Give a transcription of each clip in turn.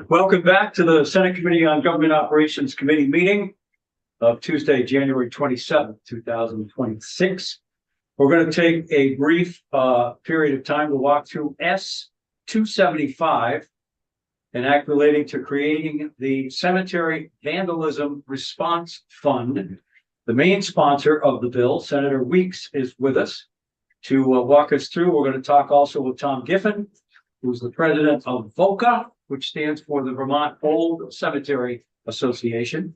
Welcome back to the Senate Committee on Government Operations Committee meeting of Tuesday, January 27th, 2026. We're going to take a brief period of time to walk through S-275, an act relating to creating the Cemetery Vandalism Response Fund. The main sponsor of the bill, Senator Weeks, is with us to walk us through. We're going to talk also with Tom Giffen, who's the president of VOCA, which stands for the Vermont Old Cemetery Association,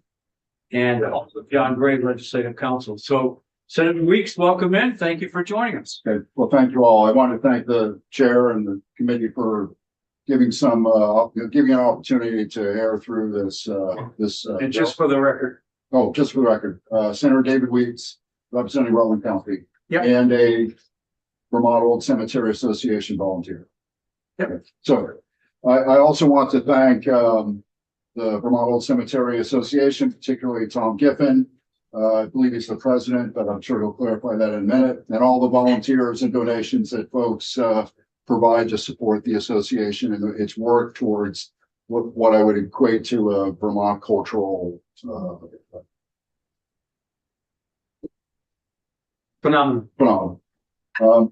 and also John Gray, Legislative Counsel. So, Senator Weeks, welcome in. Thank you for joining us. Okay. Well, thank you all. I want to thank the chair and the committee for giving some giving an opportunity to air through this And just for the record. Oh, just for the record, Senator David Weeks, representing Rutland County, Yep. and a Vermont Old Cemetery Association volunteer. Yep. So I also want to thank the Vermont Old Cemetery Association, particularly Tom Giffen. I believe he's the president, but I'm sure he'll clarify that in a minute. And all the volunteers and donations that folks provide to support the association and its work towards what I would equate to a Vermont cultural Phenomenal.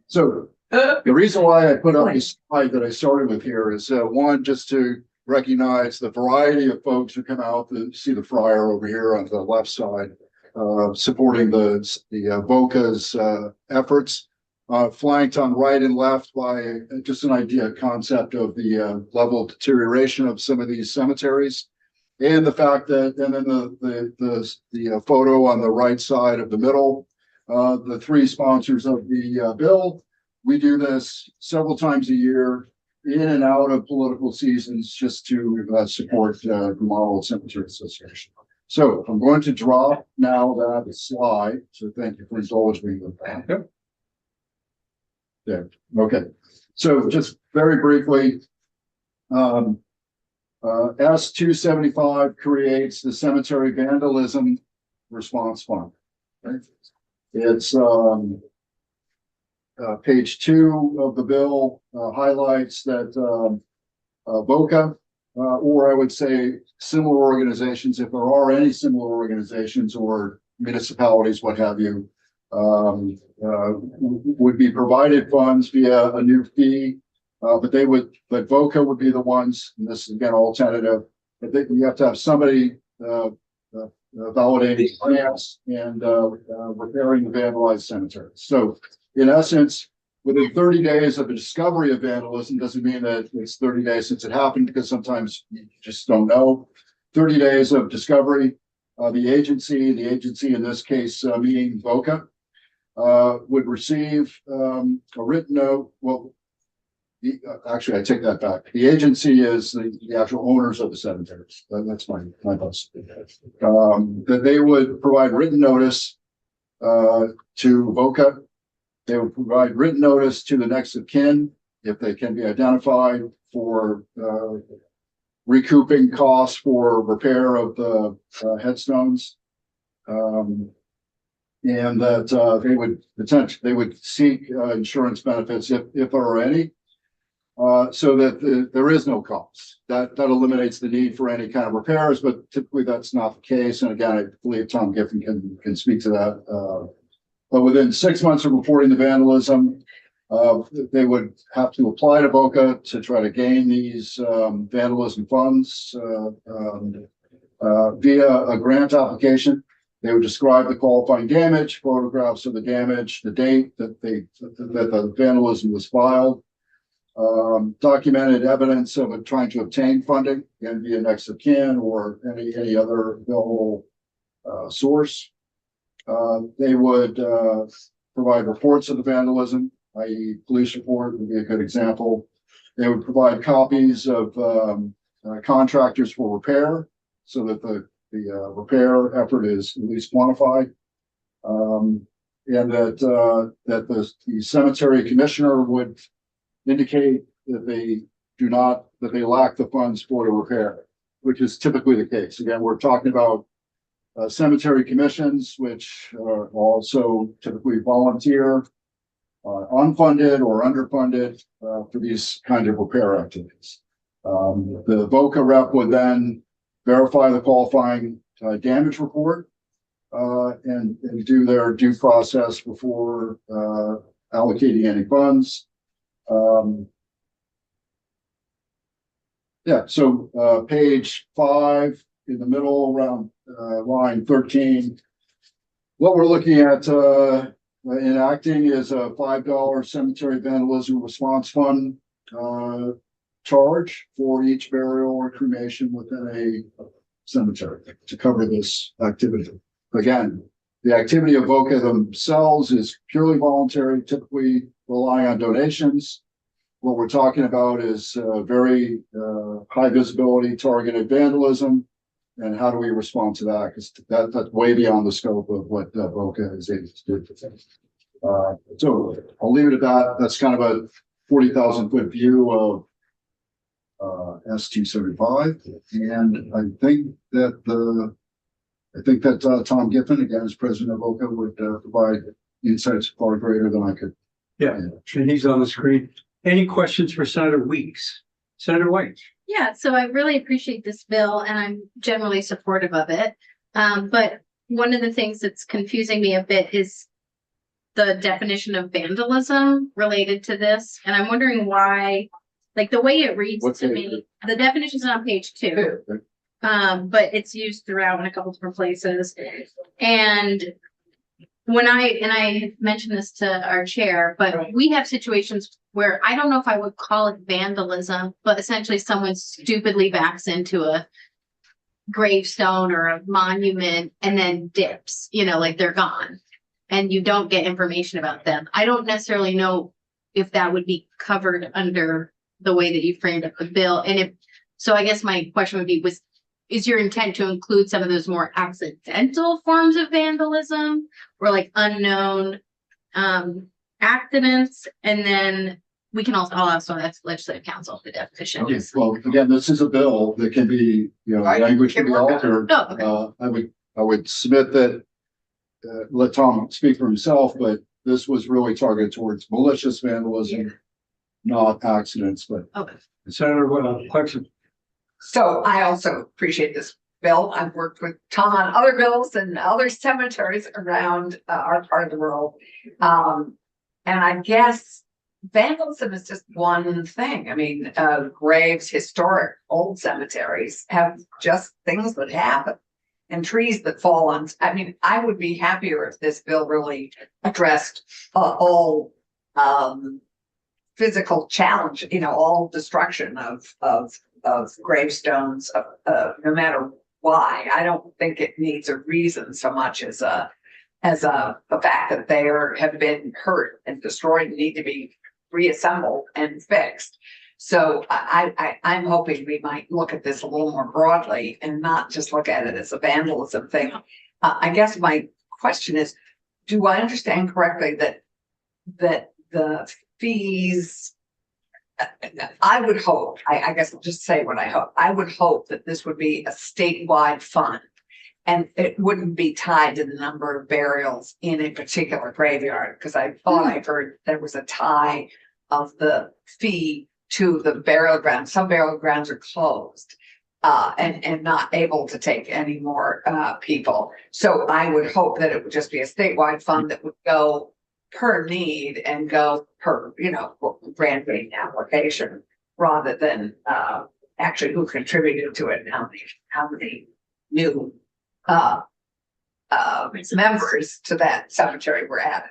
So the reason why I put up this slide that I started with here is one, just to recognize the variety of folks who come out to see the friar over here on the left side, supporting the VOCA's efforts, flanked on right and left by just an idea concept of the level of deterioration of some of these cemeteries, and the fact that, and then the photo on the right side of the middle, the three sponsors of the bill. We do this several times a year, in and out of political seasons, just to support the Vermont Old Cemetery Association. So I'm going to drop now that slide. So thank you for indulging me with that. Yep. There. Okay. So just very briefly, S-275 creates the Cemetery Vandalism Response Fund. Right? It's page 2 of the bill highlights that VOCA, or I would say similar organizations, if there are any similar organizations or municipalities, what have you, would be provided funds via a new fee, but VOCA would be the ones, and this is again all tentative, but you have to have somebody validating finance and repairing the vandalized cemeteries. So in essence, within 30 days of the discovery of vandalism, doesn't mean that it's 30 days since it happened, because sometimes you just don't know. 30 days of discovery, the agency in this case, meaning VOCA, would receive a written note. Well, actually, I take that back. The agency is the actual owners of the cemeteries. That's my boss. That they would provide written notice to VOCA. They would provide written notice to the next of kin, if they can be identified, for recouping costs for repair of the headstones, and that they would seek insurance benefits if there are any, so that there is no cost. That eliminates the need for any kind of repairs, but typically that's not the case. And again, I believe Tom Giffen can speak to that. But within 6 months of reporting the vandalism, they would have to apply to VOCA to try to gain these vandalism funds via a grant application. They would describe the qualifying damage, photographs of the damage, the date that the vandalism was filed, documented evidence of trying to obtain funding, again via next of kin or any other available source. They would provide reports of the vandalism, i.e. police report would be a good example. They would provide copies of contractors for repair, so that the repair effort is at least quantified. And that the cemetery commissioner would indicate that they lack the funds for the repair, which is typically the case. Again, we're talking about cemetery commissions, which are also typically volunteer unfunded or underfunded for these kind of repair activities. The VOCA rep would then verify the qualifying damage report and do their due process before allocating any funds. Yeah, so page 5 in the middle around line 13. What we're looking at enacting is a $5 cemetery vandalism response fund charge for each burial or cremation within a cemetery to cover this activity. Again, the activity of VOCA themselves is purely voluntary, typically relying on donations. What we're talking about is very high visibility targeted vandalism. And how do we respond to that? Because that's way beyond the scope of what VOCA is able to do. So I'll leave it at that. That's kind of a 40,000 foot view of S275. And I think that Tom Giffen, again, as president of VOCA, would provide insights far greater than I could. Yeah, and he's on the screen. Any questions for Senator Weeks? Senator White? Yeah, so I really appreciate this bill and I'm generally supportive of it. But one of the things that's confusing me a bit is the definition of vandalism related to this. And I'm wondering why, like the way it reads What to page? me, the definition is on page 2. But it's used throughout in a couple different places. And I mentioned this to our chair, but we have situations where I don't know if I would call it vandalism, but essentially someone stupidly backs into a gravestone or a monument and then dips, like they're gone and you don't get information about them. I don't necessarily know if that would be covered under the way that you framed up the bill. And so I guess my question would be, is your intent to include some of those more accidental forms of vandalism or like unknown accidents? And then we can I'll also ask legislative council the definition. Okay, well, again, this is a bill that can be, Right, language can be can work on altered. Oh, okay. I would submit that, let Tom speak for himself, but this was really targeted towards malicious vandalism, not accidents, but. Okay. Senator Clarkson? So I also appreciate this bill. I've worked with Tom on other bills and other cemeteries around our part of the world. And I guess vandalism is just one thing. I mean, graves, historic old cemeteries have just things that happen and trees that fall on. I mean, I would be happier if this bill really addressed all physical challenge, all destruction of gravestones, no matter why. I don't think it needs a reason so much as a fact that they have been hurt and destroyed and need to be reassembled and fixed. So I'm hoping we might look at this a little more broadly and not just look at it as a vandalism thing. I guess my question is, do I understand correctly that the fees, I would hope, I guess I'll just say what I hope. I would hope that this would be a statewide fund and it wouldn't be tied to the number of burials in a particular graveyard, because I thought I heard there was a tie of the fee to the burial ground. Some burial grounds are closed and not able to take any more people. So I would hope that it would just be a statewide fund that would go per need and go per, grant rating application, rather than actually who contributed to it and how many new members to that cemetery were added.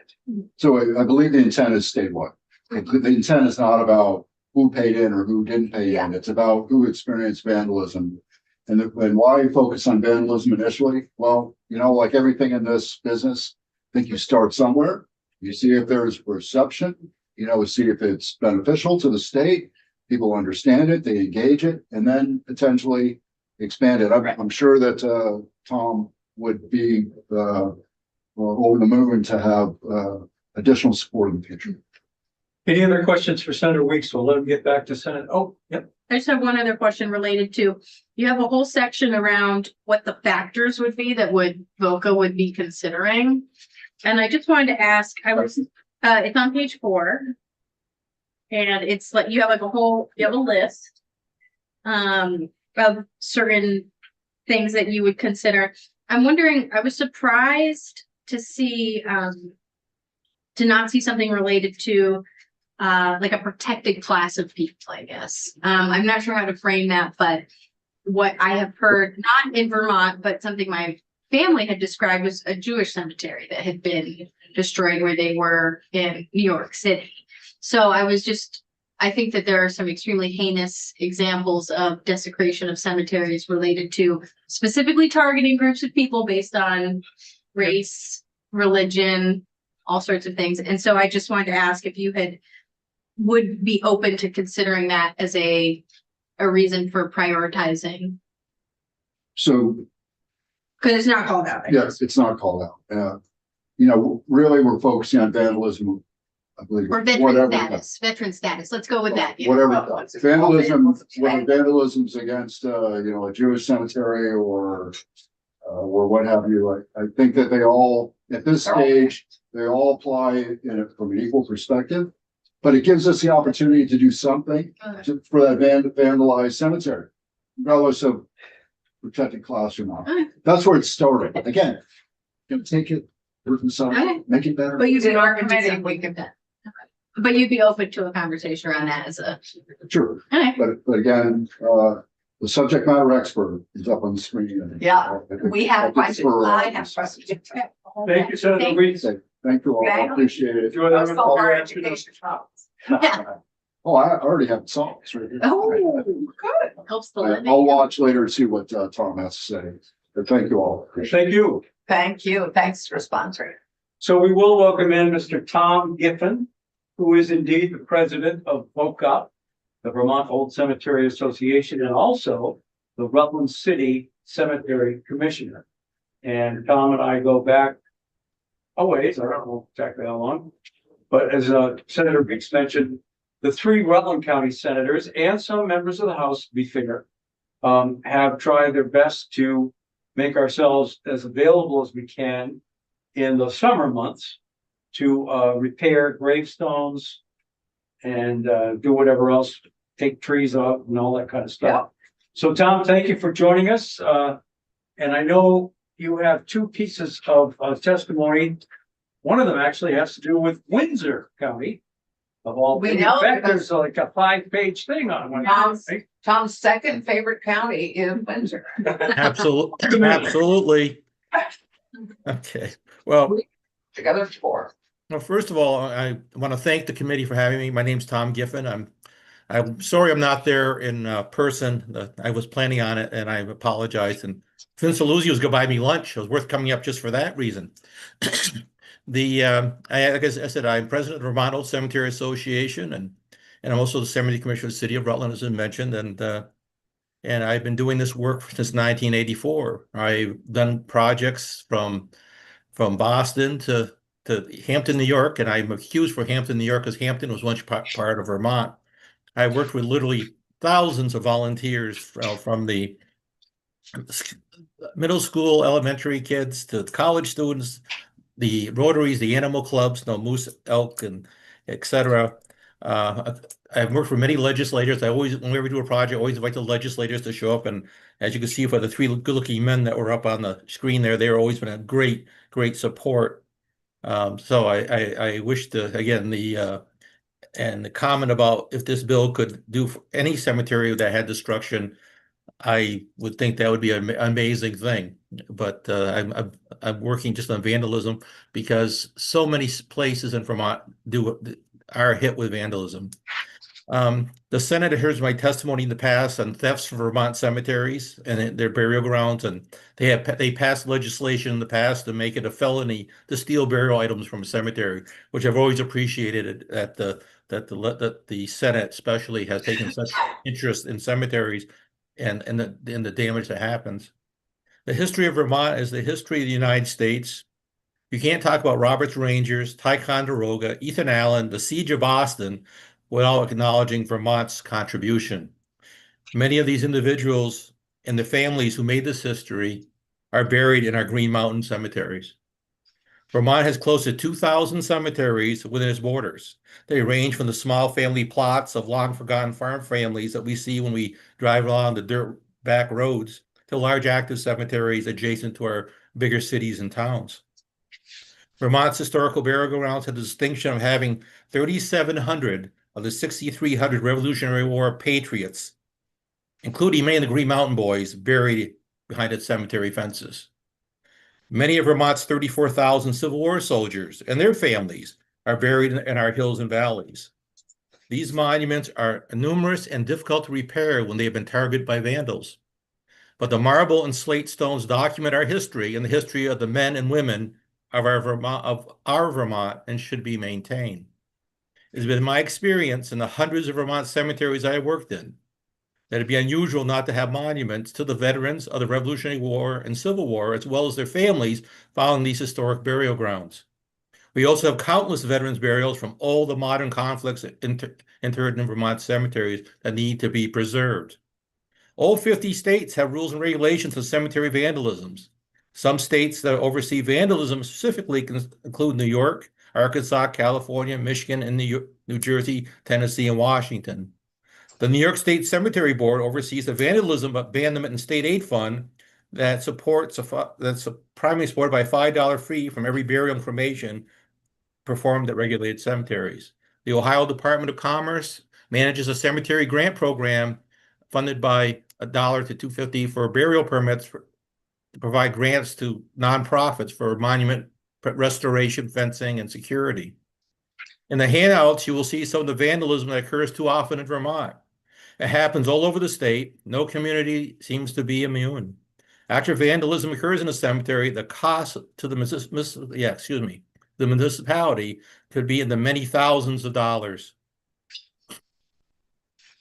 So I believe the intent is statewide. The intent is not about who paid in or who didn't pay in. It's about who experienced vandalism. And why focus on vandalism initially? Well, like everything in this business, I think you start somewhere. You see if there's reception, see if it's beneficial to the state. People understand it, they engage it, and then potentially expand it. I'm sure that Tom would be over the moon to have additional support in the future. Any other questions for Senator Weeks? We'll let him get back to Senate. Oh, yep. I just have one other question related to, you have a whole section around what the factors would be that VOCA would be considering. And I just wanted to ask, I was It's on page 4. And it's like, you have like you have a list. Of certain things that you would consider. I'm wondering, I was surprised to see, to not see something related to, like a protected class of people, I guess. I'm not sure how to frame that, but what I have heard, not in Vermont, but something my family had described was a Jewish cemetery that had been destroyed where they were in New York City. So I think that there are some extremely heinous examples of desecration of cemeteries related to specifically targeting groups of people based on race, religion, all sorts of things. And so I just wanted to ask if you would be open to considering that as a reason for prioritizing, So, because it's not called out. I guess. yes, it's not called out. Really, we're focusing on vandalism, I believe. Or veteran status. Let's go with that. Yeah. Whatever. Vandalism, whether vandalism's against, a Jewish cemetery or what have you. I think that they all, at this stage, they all apply from an equal perspective. But it gives us the opportunity to do something for that vandalized cemetery, regardless of protected class or not. That's where it started. Again, take it, work inside, make it better. But you'd be open to Committee, something we like can- that. But you'd be open to a conversation around that as a. Sure. Okay. But again, the subject matter expert is up on the screen. and, Yeah, I think- We have I think questions. for, I have questions. Thank you, Senator Weeks. Thank you all. I appreciate it. Enjoy that. Most of our education problems. Oh, I already have songs right here. Oh, good. Helps the living. I'll watch later and see what Tom has to say. But thank you all. Appreciate Thank you. Thank you. Thanks for sponsoring. So we will welcome in Mr. Tom Giffen, who is indeed the president of VOCAP, the Vermont Old Cemetery Association, and also the Rutland City Cemetery Commissioner. And Tom and I go back a ways, I don't know exactly how long, but as Senator Weeks mentioned, the 3 Rutland County senators and some members of the House, to be fair, have tried their best to make ourselves as available as we can in the summer months to repair gravestones and do whatever else, take trees out and all that kind of stuff. So Tom, thank you for joining us. And I know you have 2 pieces of testimony. One of them actually has to do with Windsor County. Of all, We in know fact, because- there's like a 5-page thing on one. Tom's second favorite county is Windsor. Absolutely, absolutely. Okay, well, Together 4. first of all, I want to thank the committee for having me. My name's Tom Giffen. I'm sorry I'm not there in person. I was planning on it and I apologize. And Vince Saluzzi was going to buy me lunch. It was worth coming up just for that reason. Like I said, I'm president of the Vermont Old Cemetery Association, and I'm also the Cemetery Commissioner of the City of Rutland, as I mentioned, and I've been doing this work since 1984. I've done projects from Boston to Hampton, New York, and I'm accused for Hampton, New York, because Hampton was once part of Vermont. I worked with literally thousands of volunteers from the middle school, elementary kids to college students, the Rotaries, the animal clubs, moose, elk, and etc. I've worked for many legislators. When we ever do a project, I always invite the legislators to show up. And as you can see, for the 3 good-looking men that were up on the screen there, they've always been a great support. So I wish to, again, and the comment about if this bill could do for any cemetery that had destruction, I would think that would be an amazing thing. But I'm working just on vandalism because so many places in Vermont are hit with vandalism. The Senate hears my testimony in the past on thefts from Vermont cemeteries and their burial grounds, and they passed legislation in the past to make it a felony to steal burial items from a cemetery, which I've always appreciated that the Senate especially has taken such interest in cemeteries and the damage that happens. The history of Vermont is the history of the United States. You can't talk about Roberts Rangers, Ticonderoga, Ethan Allen, the Siege of Boston without acknowledging Vermont's contribution. Many of these individuals and the families who made this history are buried in our Green Mountain cemeteries. Vermont has close to 2,000 cemeteries within its borders. They range from the small family plots of long forgotten farm families that we see when we drive along the dirt back roads to large active cemeteries adjacent to our bigger cities and towns. Vermont's historical burial grounds have the distinction of having 3,700 of the 6,300 Revolutionary War patriots, including many of the Green Mountain Boys, buried behind its cemetery fences. Many of Vermont's 34,000 Civil War soldiers and their families are buried in our hills and valleys. These monuments are numerous and difficult to repair when they have been targeted by vandals. But the marble and slate stones document our history and the history of the men and women of our Vermont and should be maintained. It has been my experience in the hundreds of Vermont cemeteries I have worked in that it'd be unusual not to have monuments to the veterans of the Revolutionary War and Civil War, as well as their families following these historic burial grounds. We also have countless veterans burials from all the modern conflicts interred in Vermont cemeteries that need to be preserved. All 50 states have rules and regulations on cemetery vandalisms. Some states that oversee vandalism specifically include New York, Arkansas, California, Michigan, and New Jersey, Tennessee, and Washington. The New York State Cemetery Board oversees the vandalism abandonment and state aid fund that's primarily supported by a $5 fee from every burial cremation performed at regulated cemeteries. The Ohio Department of Commerce manages a cemetery grant program funded by $1 to $250 for burial permits to provide grants to nonprofits for monument restoration, fencing, and security. In the handouts, you will see some of the vandalism that occurs too often in Vermont. It happens all over the state. No community seems to be immune. After vandalism occurs in a cemetery, the cost to the municipality could be in the many thousands of dollars.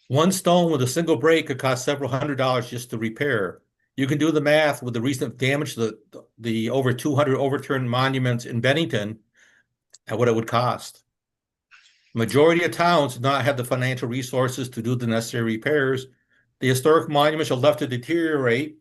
One stone with a single break could cost several $100s just to repair. You can do the math with the recent damage to the over 200 overturned monuments in Bennington at what it would cost. Majority of towns do not have the financial resources to do the necessary repairs. The historic monuments are left to deteriorate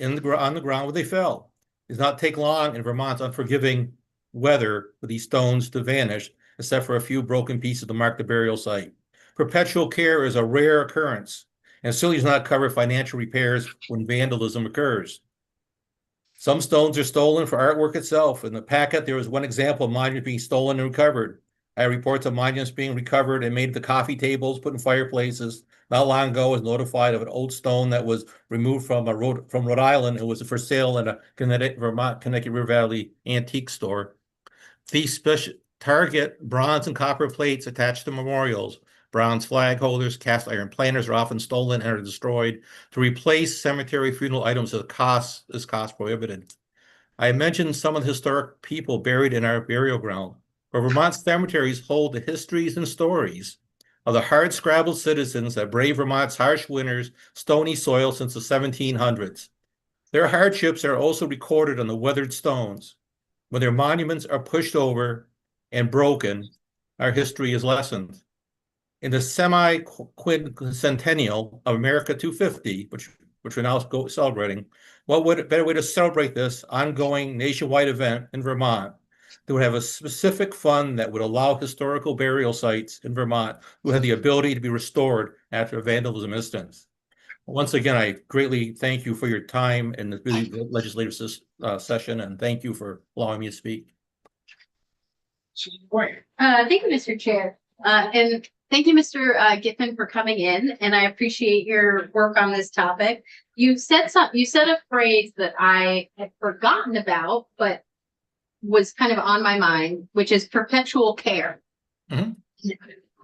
on the ground where they fell. It does not take long in Vermont's unforgiving weather for these stones to vanish, except for a few broken pieces to mark the burial site. Perpetual care is a rare occurrence, and certainly does not cover financial repairs when vandalism occurs. Some stones are stolen for artwork itself. In the packet, there was one example of monuments being stolen and recovered. I had reports of monuments being recovered and made to coffee tables, put in fireplaces. Not long ago, I was notified of an old stone that was removed from Rhode Island. It was for sale in a Connecticut River Valley antique store. These target bronze and copper plates attached to memorials. Bronze flag holders, cast iron planters are often stolen and are destroyed. To replace cemetery funeral items is cost prohibited. I mentioned some of the historic people buried in our burial ground. But Vermont cemeteries hold the histories and stories of the hard-scrabbled citizens that brave Vermont's harsh winters, stony soil since the 1700s. Their hardships are also recorded on the weathered stones. When their monuments are pushed over and broken, our history is lessened. In the semi-quincentennial of America 250, which we're now celebrating, what would a better way to celebrate this ongoing nationwide event in Vermont that would have a specific fund that would allow historical burial sites in Vermont who have the ability to be restored after a vandalism instance. Once again, I greatly thank you for your time in this legislative session, and thank you for allowing me to speak. Thank you, Mr. Chair. And thank you, Mr. Giffen, for coming in, and I appreciate your work on this topic. You said a phrase that I had forgotten about, but was kind of on my mind, which is perpetual care. Mhm.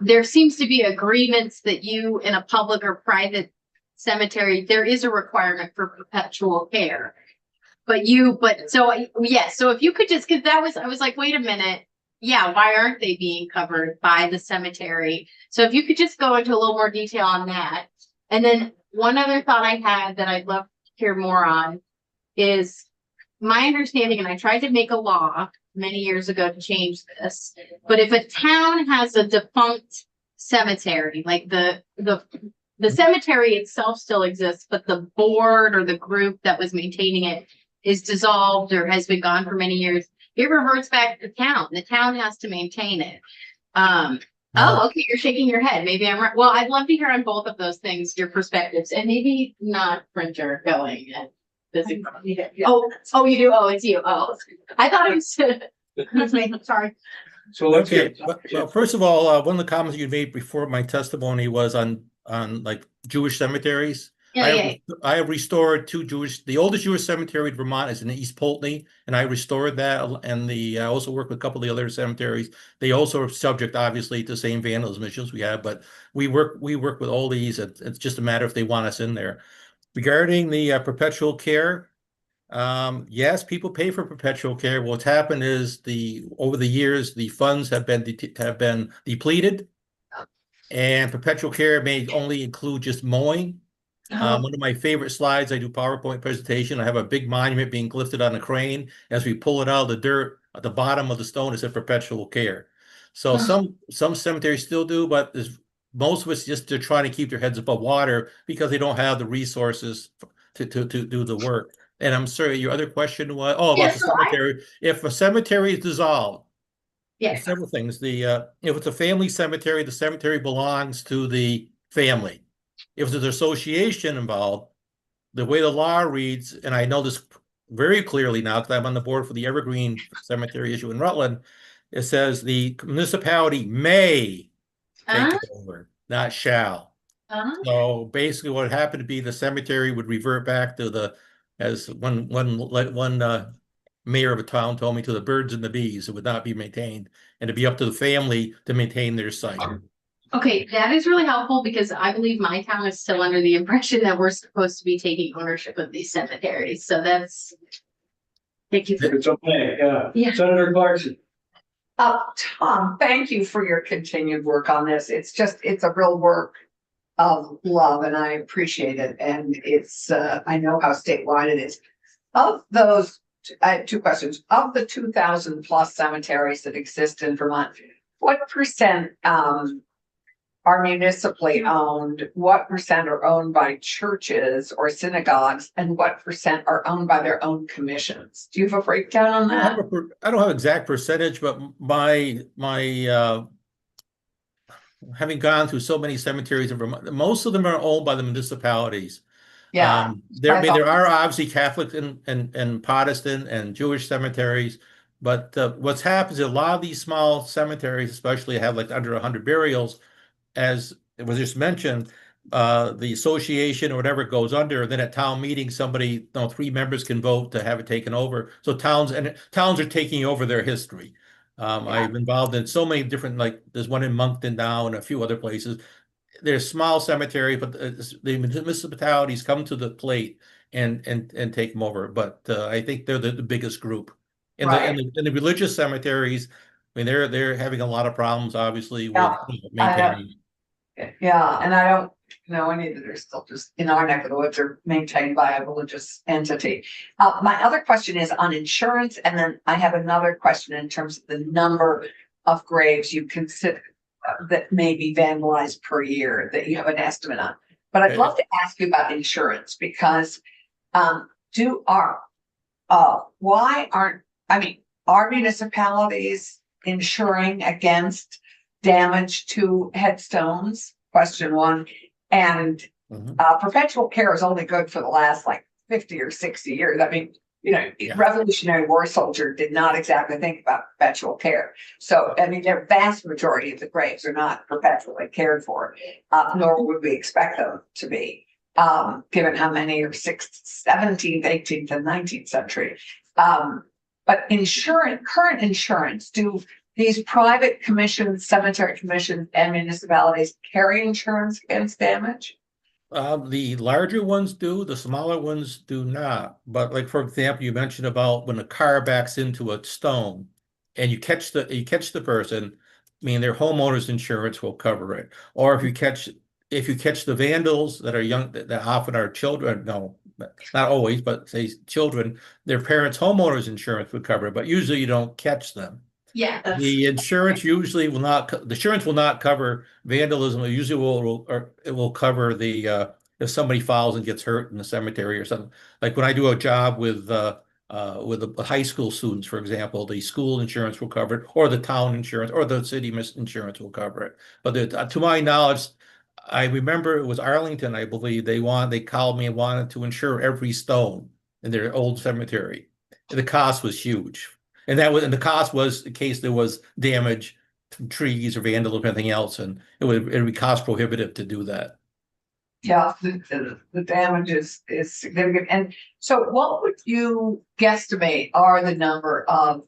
There seems to be agreements that you in a public or private cemetery, there is a requirement for perpetual care. So if you could just, because I was like, wait a minute. Yeah, why aren't they being covered by the cemetery? So if you could just go into a little more detail on that. And then one other thought I had that I'd love to hear more on is my understanding, and I tried to make a law many years ago to change this, but if a town has a defunct cemetery, like the cemetery itself still exists, but the board or the group that was maintaining it is dissolved or has been gone for many years, it reverts back to the town. The town has to maintain it. No. Oh, okay, you're shaking your head. Maybe I'm right. Well, I'd love to hear on both of those things, your perspectives, and maybe not printer going and visiting. Oh, you do? Oh, it's you. Oh, I thought it was, that's me. Sorry. So let's Okay, get. well, first of all, one of the comments you made before my testimony was on like Jewish cemeteries. Yeah. I have restored the oldest Jewish cemetery in Vermont is in East Pulteney, and I restored that. And I also work with a couple of the other cemeteries. They also are subject, obviously, to the same vandalism issues we have, but we work with all these. It's just a matter if they want us in there. Regarding the perpetual care, yes, people pay for perpetual care. What's happened is over the years, the funds have been depleted, and perpetual care may only include just mowing. One of my favorite slides, I do PowerPoint presentation. I have a big monument being lifted on a crane. As we pull it out of the dirt, at the bottom of the stone, it said perpetual care. So some cemeteries still do, but most of it's just they're trying to keep their heads above water because they don't have the resources to do the work. And I'm sorry, your other question was, about the cemetery. If a cemetery is dissolved, Yes. several things. If it's a family cemetery, the cemetery belongs to the family. If there's an association involved, the way the law reads, and I know this very clearly now because I'm on the board for the Evergreen Cemetery issue in Rutland, it says the municipality may take it over, not shall. So basically what happened to be the cemetery would revert back to as one mayor of a town told me, to the birds and the bees. It would not be maintained, and it'd be up to the family to maintain their site. Okay, that is really helpful because I believe my town is still under the impression that we're supposed to be taking ownership of these cemeteries. So thank you. It's okay, Yeah. Senator Clarkson. Tom, thank you for your continued work on this. It's a real work of love and I appreciate it. And I know how statewide it is. Of those, I have two questions. Of the 2,000 plus cemeteries that exist in Vermont, what percent are municipally owned? What percent are owned by churches or synagogues? And what percent are owned by their own commissions? Do you have a breakdown on that? I don't have exact percentage, but my having gone through so many cemeteries in Vermont, most of them are owned by the municipalities. Yeah. There are obviously Catholic and Protestant and Jewish cemeteries, but what's happened is a lot of these small cemeteries, especially have like under 100 burials, as it was just mentioned, the association or whatever goes under, then at town meeting, 3 members can vote to have it taken over. So towns are taking over their history. I'm involved in so many different, like there's one in Moncton now and a few other places. There's small cemeteries, but the municipalities come to the plate and take them over. But I think they're the biggest group. In the religious cemeteries, I mean, they're having a lot of problems, obviously, with maintaining. And I don't know any that are still just in our neck of the woods are maintained by a religious entity. My other question is on insurance, and then I have another question in terms of the number of graves you consider that may be vandalized per year that you have an estimate on. But I'd love to ask you about insurance because are municipalities insuring against damage to headstones? Question one. And perpetual care is only good for the last 50 or 60 years. I mean, Revolutionary War soldier did not exactly think about perpetual care. So, I mean, the vast majority of the graves are not perpetually cared for, nor would we expect them to be, given how many are 17th, 18th, and 19th century. But current insurance, do these private commissions, cemetery commissions, and municipalities carry insurance against damage? The larger ones do, the smaller ones do not. But for example, you mentioned about when a car backs into a stone and you catch the person, I mean, their homeowner's insurance will cover it. Or if you catch the vandals that are young, that often are children, no, not always, but say children, their parents' homeowner's insurance would cover it, but usually you don't catch them. Yeah. The insurance usually will not. The insurance will not cover vandalism. It usually will cover if somebody falls and gets hurt in the cemetery or something. Like when I do a job with with the high school students, for example, the school insurance will cover it, or the town insurance, or the city insurance will cover it. But to my knowledge, I remember it was Arlington, I believe, they called me and wanted to insure every stone in their old cemetery. And the cost was huge. And the cost was in case there was damage from trees or vandalism or anything else, and it would be cost prohibitive to do that. Yeah, the damage is significant. And so what would you guesstimate are the number of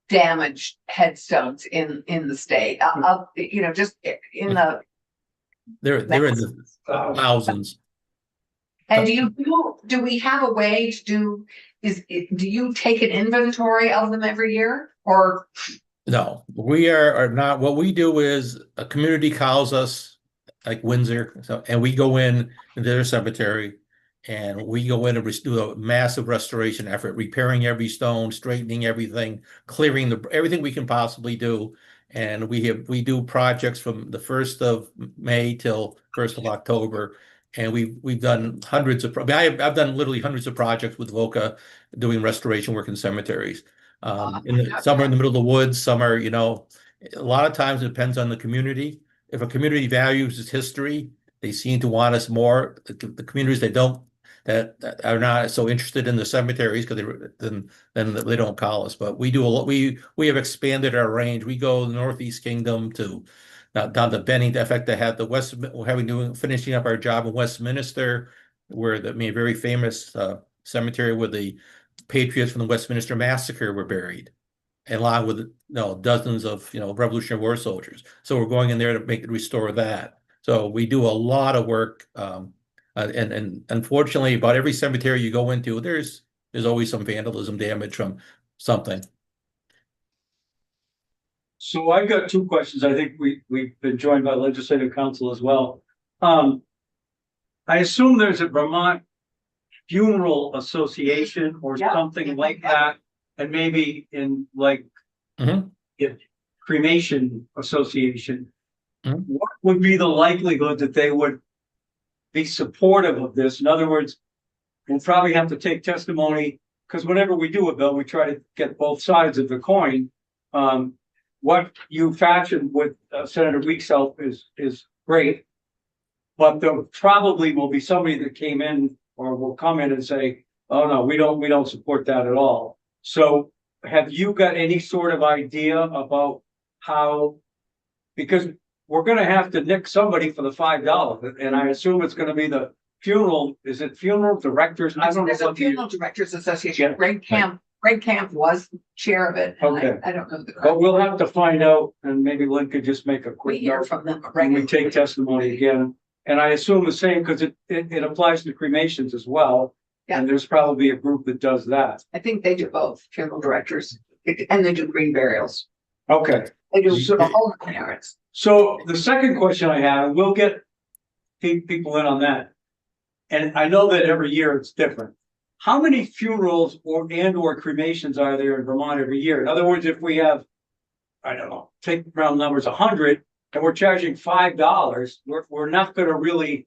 damaged headstones in the state? Just in the, They're in the thousands. and do we have a way to do you take an inventory of them every year, or? No, we are not. What we do is a community calls us, like Windsor, and we go into their cemetery, and we go in and do a massive restoration effort, repairing every stone, straightening everything, clearing everything we can possibly do. And we do projects from the 1st of May till 1st of October. And we've done hundreds of, I've done literally hundreds of projects with VOCA doing restoration work in cemeteries. Some are in the middle of the woods, some are, a lot of times it depends on the community. If a community values its history, they seem to want us more. The communities that are not so interested in the cemeteries, because then they don't call us. But we do a lot. We have expanded our range. We go the Northeast Kingdom to down to Bennington. In fact, I had finishing up our job in Westminster, where very famous cemetery where the patriots from the Westminster Massacre were buried, and along with dozens of Revolutionary War soldiers. So we're going in there to restore that. So we do a lot of work. And unfortunately, about every cemetery you go into, there's always some vandalism, damage from something. So I've got two questions. I think we've been joined by legislative counsel as well. I assume there's a Vermont Funeral Association or something like that, and maybe in cremation association. What would be the likelihood that they would be supportive of this? In other words, we'll probably have to take testimony, because whenever we do a bill, we try to get both sides of the coin. What you fashioned with Senator Weeks' help is great, but there probably will be somebody that came in or will come in and say, "Oh no, we don't support that at all." So, have you got any sort of idea about how? Because we're going to have to nick somebody for the $5, and I assume it's going to be the funeral. Is it funeral directors? I don't know. There's a funeral directors association. Greg Camp was chair of it. And Okay. I don't know the. But we'll have to find out, and maybe Lynn could just make a We quick hear note from them when we regularly. take testimony again. And I assume the same, because it applies to cremations as well. Yeah. And there's probably a group that does that. I think they do both, funeral directors, and they do green burials. Okay. They do So- the whole parents. So the second question I have, and we'll get people in on that. And I know that every year it's different. How many funerals or cremations are there in Vermont every year? In other words, if we have, I don't know, take round numbers, 100, and we're charging $5, we're not going to really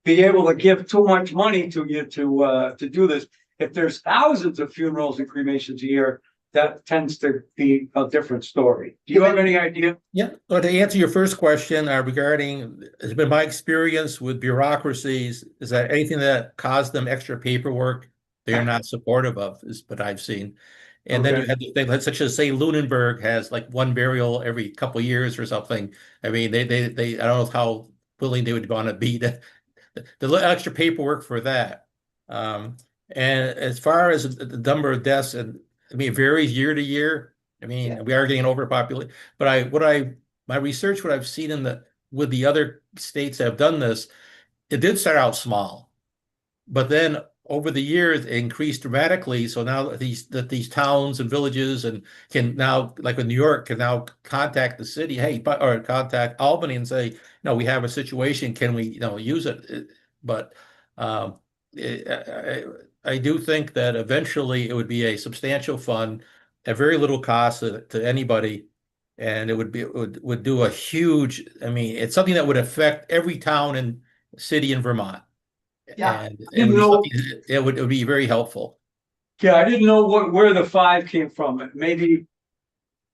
be able to give too much money to you to do this. If there's thousands of funerals and cremations a year, that tends to be a different story. Do you have any idea? Yeah. Well, to answer your first question regarding, it's been my experience with bureaucracies is that anything that caused them extra paperwork, they are not supportive of, is what I've seen. And then you have the thing, such as say Lunenburg has like one burial every couple of years or something. I mean, they I don't know how willing they would want to be the extra paperwork for that. And as far as the number of deaths, and I mean, it varies year to year. I mean, we are getting overpopulated. But my research, what I've seen with the other states that have done this, it did start out small, but then over the years it increased dramatically. So now these towns and villages and can now, like in New York, can now contact the city, hey, or contact Albany and say, no, we have a situation. Can we, use it? But I do think that eventually it would be a substantial fund at very little cost to anybody, and it would do a huge. I mean, it's something that would affect every town and city in Vermont. Yeah. And it would be very helpful. Yeah, I didn't know where the 5 came from. Maybe.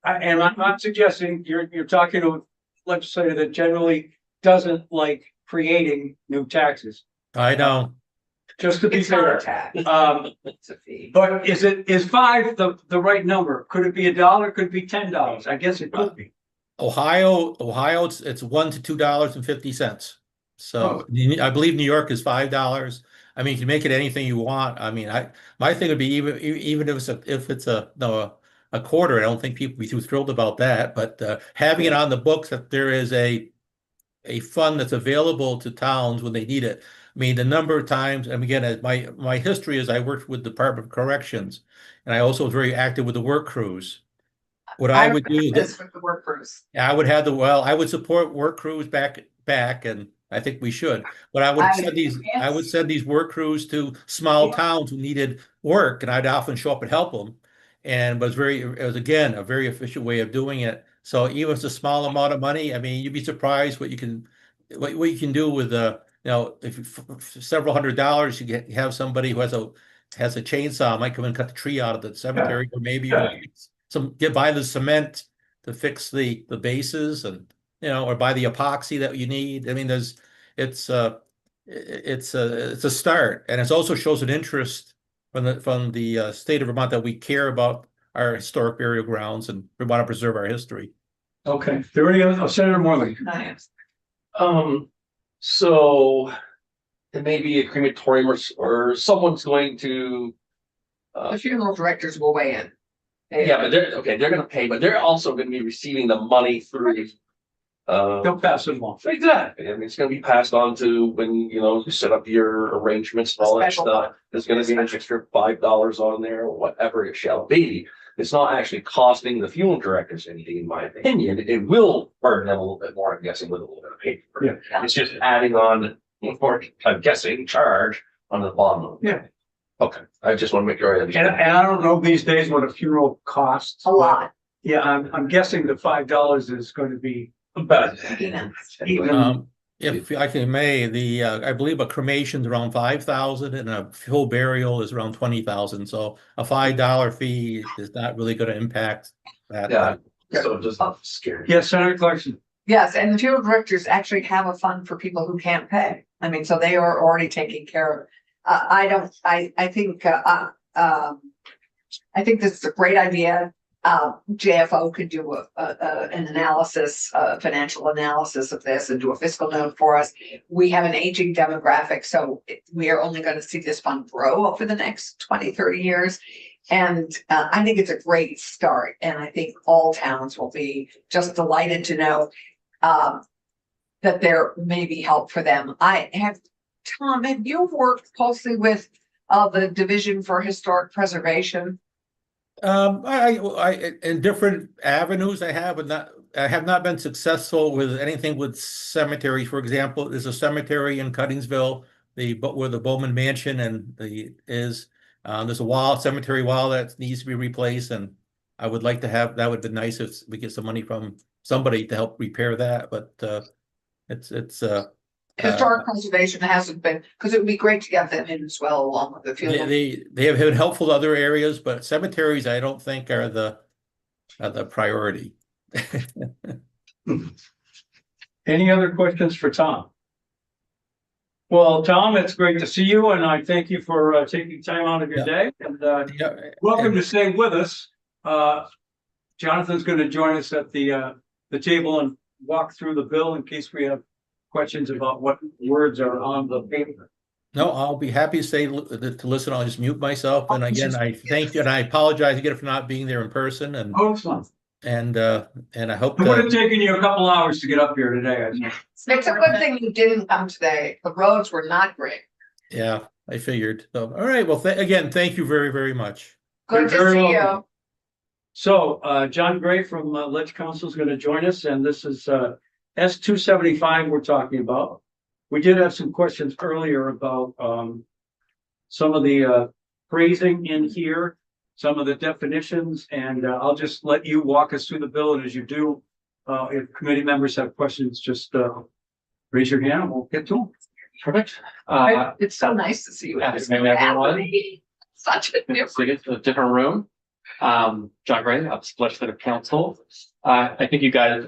And I'm not suggesting you're talking to a legislator that generally doesn't like creating new taxes, I know. just to be It's not a fair. tax, it's a fee. But is 5 the right number? Could it be $1? Could it be $10? I guess it could be. Ohio, it's $1 to $2.50. So I believe New York is $5. I mean, you can make it anything you want. I mean, my thing would be even if it's a quarter, I don't think people would be too thrilled about that. But having it on the books that there is a fund that's available to towns when they need it. I mean, the number of times, and again, my history is I worked with Department of Corrections, and I also was very active with the work crews. What I would do, This with the work crews. I would have I would support work crews back, and I think we should. But I would send these work crews to small towns who needed work, and I'd often show up and help them. And it was again a very efficient way of doing it. So even if it's a small amount of money, I mean, you'd be surprised what you can do with if several $100s, you have somebody who has a chainsaw, might come and cut the tree out of the cemetery, or maybe buy the cement to fix the bases, and or buy the epoxy that you need. I mean, it's a start, and it also shows an interest from the state of Vermont that we care about our historic burial grounds and we want to preserve our history. Okay. Is there any other? Senator Morley. Nice. So it may be a crematorium or someone's going to. The funeral directors will weigh in. Yeah, but they're gonna pay, but they're also gonna be receiving the money through. They'll pass it along. Exactly. I mean, it's gonna be passed on to when, you set up your arrangements and all that Special stuff. fund. There's gonna be an extra $5 on there or whatever it shall be. It's not actually costing the funeral directors anything, in my opinion. It will burn them a little bit more, I'm guessing, with a little bit of paper. Yeah. It's just adding on, or I'm guessing, charge on the bottom of it. Yeah. Okay, I just want to make sure I And understand. I don't know these days what a funeral costs. A lot. Yeah, I'm guessing the $5 is going to be But even. If I can may, I believe a cremation is around 5,000 and a full burial is around 20,000. So a $5 fee is not really going to impact that. yeah, so it doesn't scare you. Yes, Senator Clarkson. Yes, and the funeral directors actually have a fund for people who can't pay. I mean, so they are already taking care of. I think this is a great idea. JFO could do an analysis, financial analysis of this and do a fiscal note for us. We have an aging demographic, so we are only going to see this fund grow over the next 20, 30 years. And I think it's a great start. And I think all towns will be just delighted to know that there may be help for them. Tom, have you worked closely with the Division for Historic Preservation? I in different avenues I have not been successful with anything with cemeteries. For example, there's a cemetery in Cuttingsville, where the Bowman Mansion there's a cemetery wall that needs to be replaced, and I would like to have that. Would be nice if we get some money from somebody to help repair that, but it's Historic preservation hasn't been, because it would be great to get them in as well, along with the funeral. they have been helpful to other areas, but cemeteries I don't think are the priority. Any other questions for Tom? Well, Tom, it's great to see you, and I thank you for taking time out of your day. And Yeah, welcome to stay with us. Jonathan's going to join us at the table and walk through the bill in case we have questions about what words are on the paper. No, I'll be happy to listen. I'll just mute myself. And again, I thank you and I apologize again for not being there in person. And Oh, it's fun. and I hope It would have taken you a couple hours to get up here today. I think. It's a good thing you didn't come today. The roads were not great. yeah, I figured. So, all right. Well, again, thank you very, very much. You're Good to very see welcome. you. So John Gray from Ledge Council is going to join us, and this is S-275 we're talking about. We did have some questions earlier about some of the phrasing in here, some of the definitions, and I'll just let you walk us through the bill. And as you do, if committee members have questions, just raise your hand and we'll get to them. Perfect. It's so nice to see you. Afternoon, everyone. Such a difference. So it's a different room. John Gray, legislative counsel. I think you guys,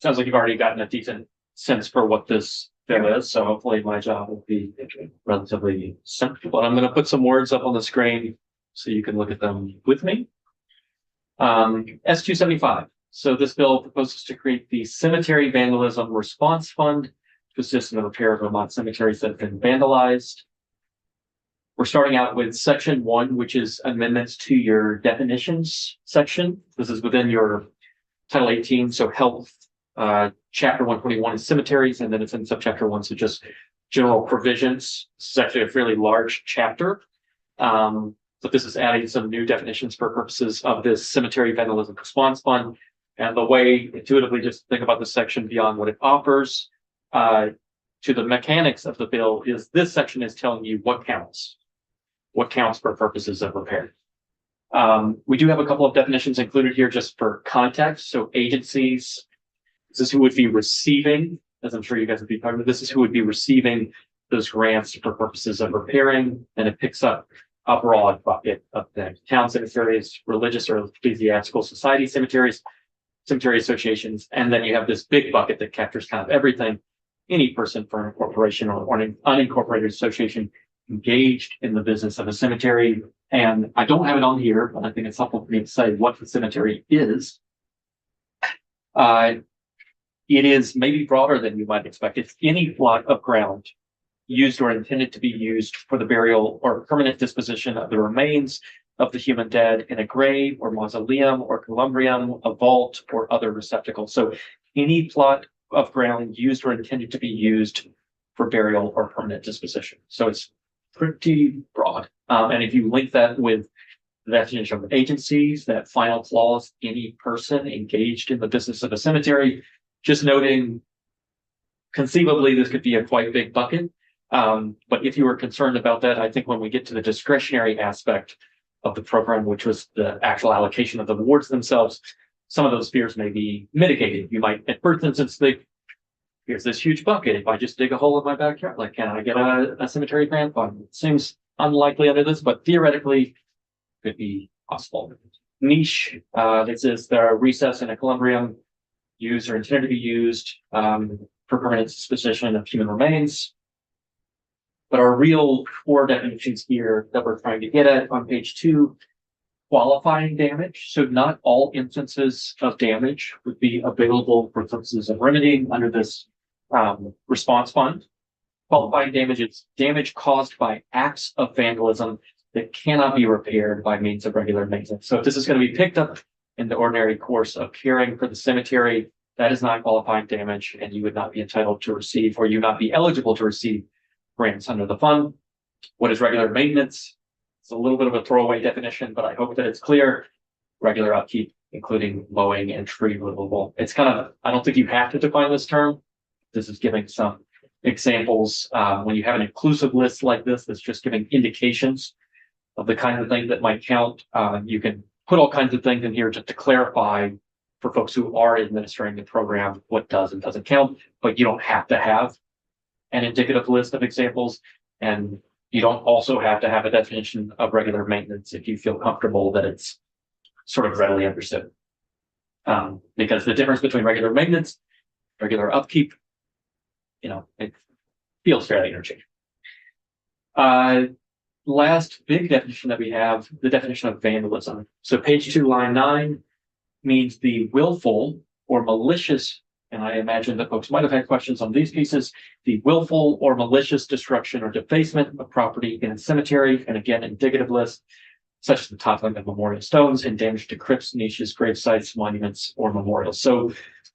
sounds like you've already gotten a decent sense for what this bill is, so hopefully my job will be relatively simple. But I'm gonna put some words up on the screen so you can look at them with me. S-275. So this bill proposes to create the Cemetery Vandalism Response Fund to assist in the repair of Vermont cemeteries that have been vandalized. We're starting out with section 1, which is amendments to your definitions section. This is within your Title 18, so health, chapter 121 is cemeteries, and then it's in subchapter 1, so just general provisions. This is actually a fairly large chapter. But this is adding some new definitions for purposes of this Cemetery Vandalism Response Fund. And the way intuitively just think about this section beyond what it offers to the mechanics of the bill is this section is telling you what counts for purposes of repair. We do have a couple of definitions included here just for context. So agencies, this is who would be receiving, as I'm sure you guys would be talking about, this is who would be receiving those grants for purposes of repairing, and it picks up a broad bucket of things. Town cemeteries, religious or ecclesiastical society cemeteries, cemetery associations, and then you have this big bucket that captures kind of everything. Any person, firm, corporation, or an unincorporated association engaged in the business of a cemetery. And I don't have it on here, but I think it's helpful for me to say what the cemetery is. It is maybe broader than you might expect. It's any plot of ground used or intended to be used for the burial or permanent disposition of the remains of the human dead in a grave or mausoleum or columbarium, a vault, or other receptacle. So any plot of ground used or intended to be used for burial or permanent disposition. So it's pretty broad. And if you link that with the definition of agencies, that final clause, any person engaged in the business of a cemetery, just noting conceivably this could be a quite big bucket. But if you were concerned about that, I think when we get to the discretionary aspect of the program, which was the actual allocation of the awards themselves, some of those fears may be mitigated. You might, at first instance, think, here's this huge bucket. If I just dig a hole in my backyard, like, can I get a cemetery grant fund? It seems unlikely under this, but theoretically could be possible. Niche, this is the recess in a columbarium used or intended to be used for permanent disposition of human remains. But our real core definitions here that we're trying to get at on page 2, qualifying damage. So not all instances of damage would be available for purposes of remedying under this response fund. Qualifying damage is damage caused by acts of vandalism that cannot be repaired by means of regular maintenance. So if this is going to be picked up in the ordinary course of caring for the cemetery, that is not qualifying damage, and you would not be entitled to receive, or you not be eligible to receive grants under the fund. What is regular maintenance? It's a little bit of a throwaway definition, but I hope that it's clear. Regular upkeep, including mowing and tree removal. It's kind of, I don't think you have to define this term. This is giving some examples. When you have an inclusive list like this, that's just giving indications of the kind of thing that might count. You can put all kinds of things in here just to clarify for folks who are administering the program what does and doesn't count, but you don't have to have an indicative list of examples, and you don't also have to have a definition of regular maintenance if you feel comfortable that it's sort of readily understood. Because the difference between regular maintenance, regular upkeep, it feels fairly interchangeable. Last big definition that we have, the definition of vandalism. So page 2, line 9 means the willful or malicious, and I imagine that folks might have had questions on these pieces, the willful or malicious destruction or defacement of property in a cemetery, and again, indicative list, such as the toppling of memorial stones and damage to crypts, niches, grave sites, monuments, or memorials. So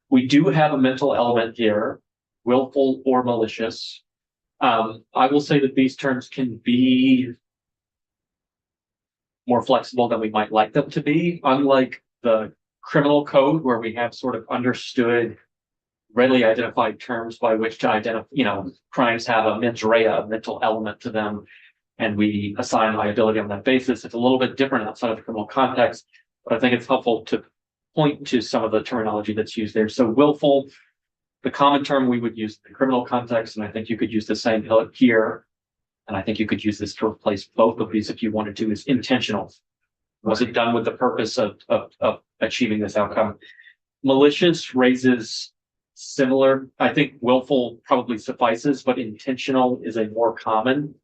we do have a mental element here, willful or malicious. I will say that these terms can be more flexible than we might like them to be, unlike the criminal code where we have sort of understood, readily identified terms by which to identify, crimes have a mens rea, a mental element to them, and we assign liability on that basis. It's a little bit different outside of the criminal context, but I think it's helpful to point to some of the terminology that's used there. So willful, the common term we would use in the criminal context, and I think you could use the same here. and I think you could use this to replace both of these if you wanted to, is intentional. Was it done with the purpose of achieving this outcome? Malicious raises similar, I think willful probably suffices, but intentional is a more common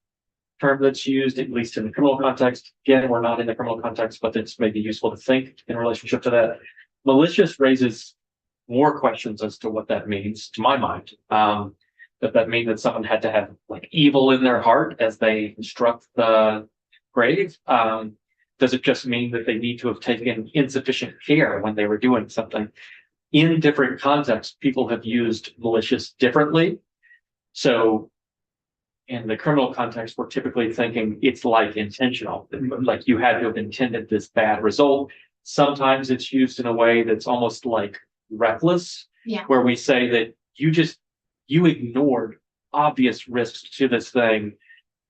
term that's used, at least in the criminal context. Again, we're not in the criminal context, but it's maybe useful to think in relationship to that. Malicious raises more questions as to what that means, to my mind. Does that mean that someone had to have like evil in their heart as they construct the grave? Does it just mean that they need to have taken insufficient care when they were doing something? In different contexts, people have used malicious differently. So in the criminal context, we're typically thinking it's like intentional, like you had to have intended this bad result. Sometimes it's used in a way that's almost like reckless, Yeah. where we say that you ignored obvious risks to this thing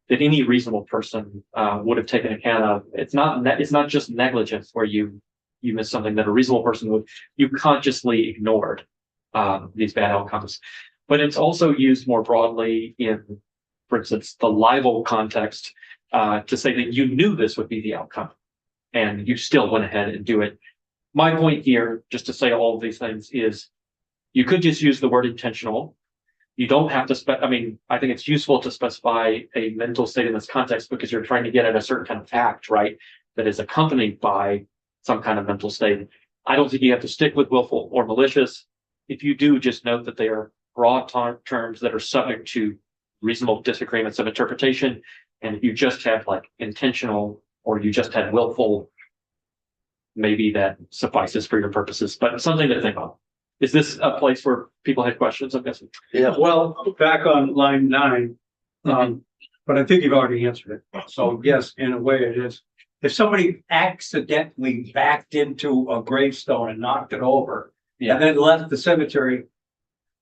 that any reasonable person would have taken account of. It's not just negligence where you missed something that a reasonable person would. You consciously ignored these bad outcomes. But it's also used more broadly in, for instance, the libel context to say that you knew this would be the outcome and you still went ahead and do it. My point here, just to say all of these things, is you could just use the word intentional. You don't have to I think it's useful to specify a mental state in this context because you're trying to get at a certain kind of fact, right? That is accompanied by some kind of mental state. I don't think you have to stick with willful or malicious. If you do, just note that they are broad terms that are subject to reasonable disagreements of interpretation. And if you just have like intentional or you just had willful, maybe that suffices for your purposes, but something to think about. Is this a place where people had questions, I'm guessing? Yeah, Well, back on line 9, but I think you've already answered it. So yes, in a way it is. If somebody accidentally backed into a gravestone and knocked it over and then left the cemetery,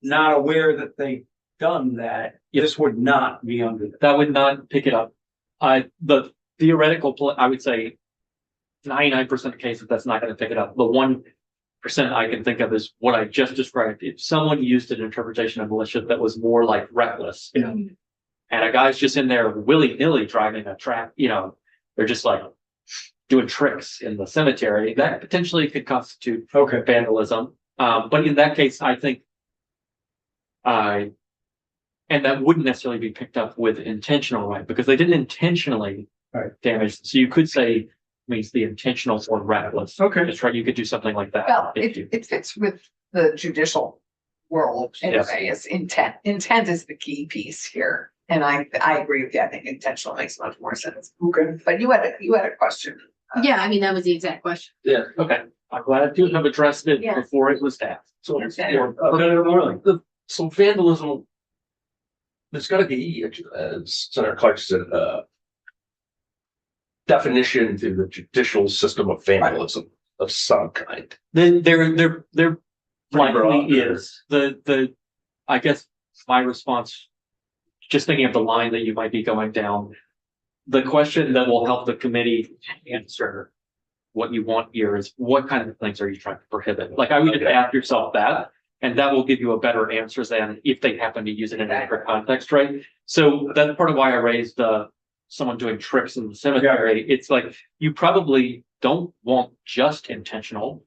not aware that they done that, this would not be under that. That would not pick it up. The theoretical, I would say 99% of cases, that's not going to pick it up. The 1% I can think of is what I just described. If someone used an interpretation of malicious that was more like reckless, and a guy's just in there willy-nilly driving a track, they're just like doing tricks in the cemetery, that potentially could constitute vandalism. But in that case, I think, and that wouldn't necessarily be picked up with intentional, right? Because they didn't intentionally damage. So you could say means the intentional or reckless. That's right. You could do something like that. Well, it fits with the judicial world anyway. It's intent. Intent is the key piece here. And I agree with you. I think intentional makes much more sense. Okay. But you had a question. Yeah, I mean, that was the exact question. Yeah. Okay. I'm glad you have addressed it before it was asked. so, Okay. so vandalism, there's gotta be, as Senator Clark said, definition to the judicial system of vandalism of some kind. There likely broad. is. I guess my response, just thinking of the line that you might be going down, the question that will help the committee answer what you want here is what kind of things are you trying to prohibit? Like I would just ask yourself that, and that will give you a better answer than if they happen to use it in a different context, right? So that's part of why I raised someone doing tricks in the cemetery. It's like you probably don't want just intentional,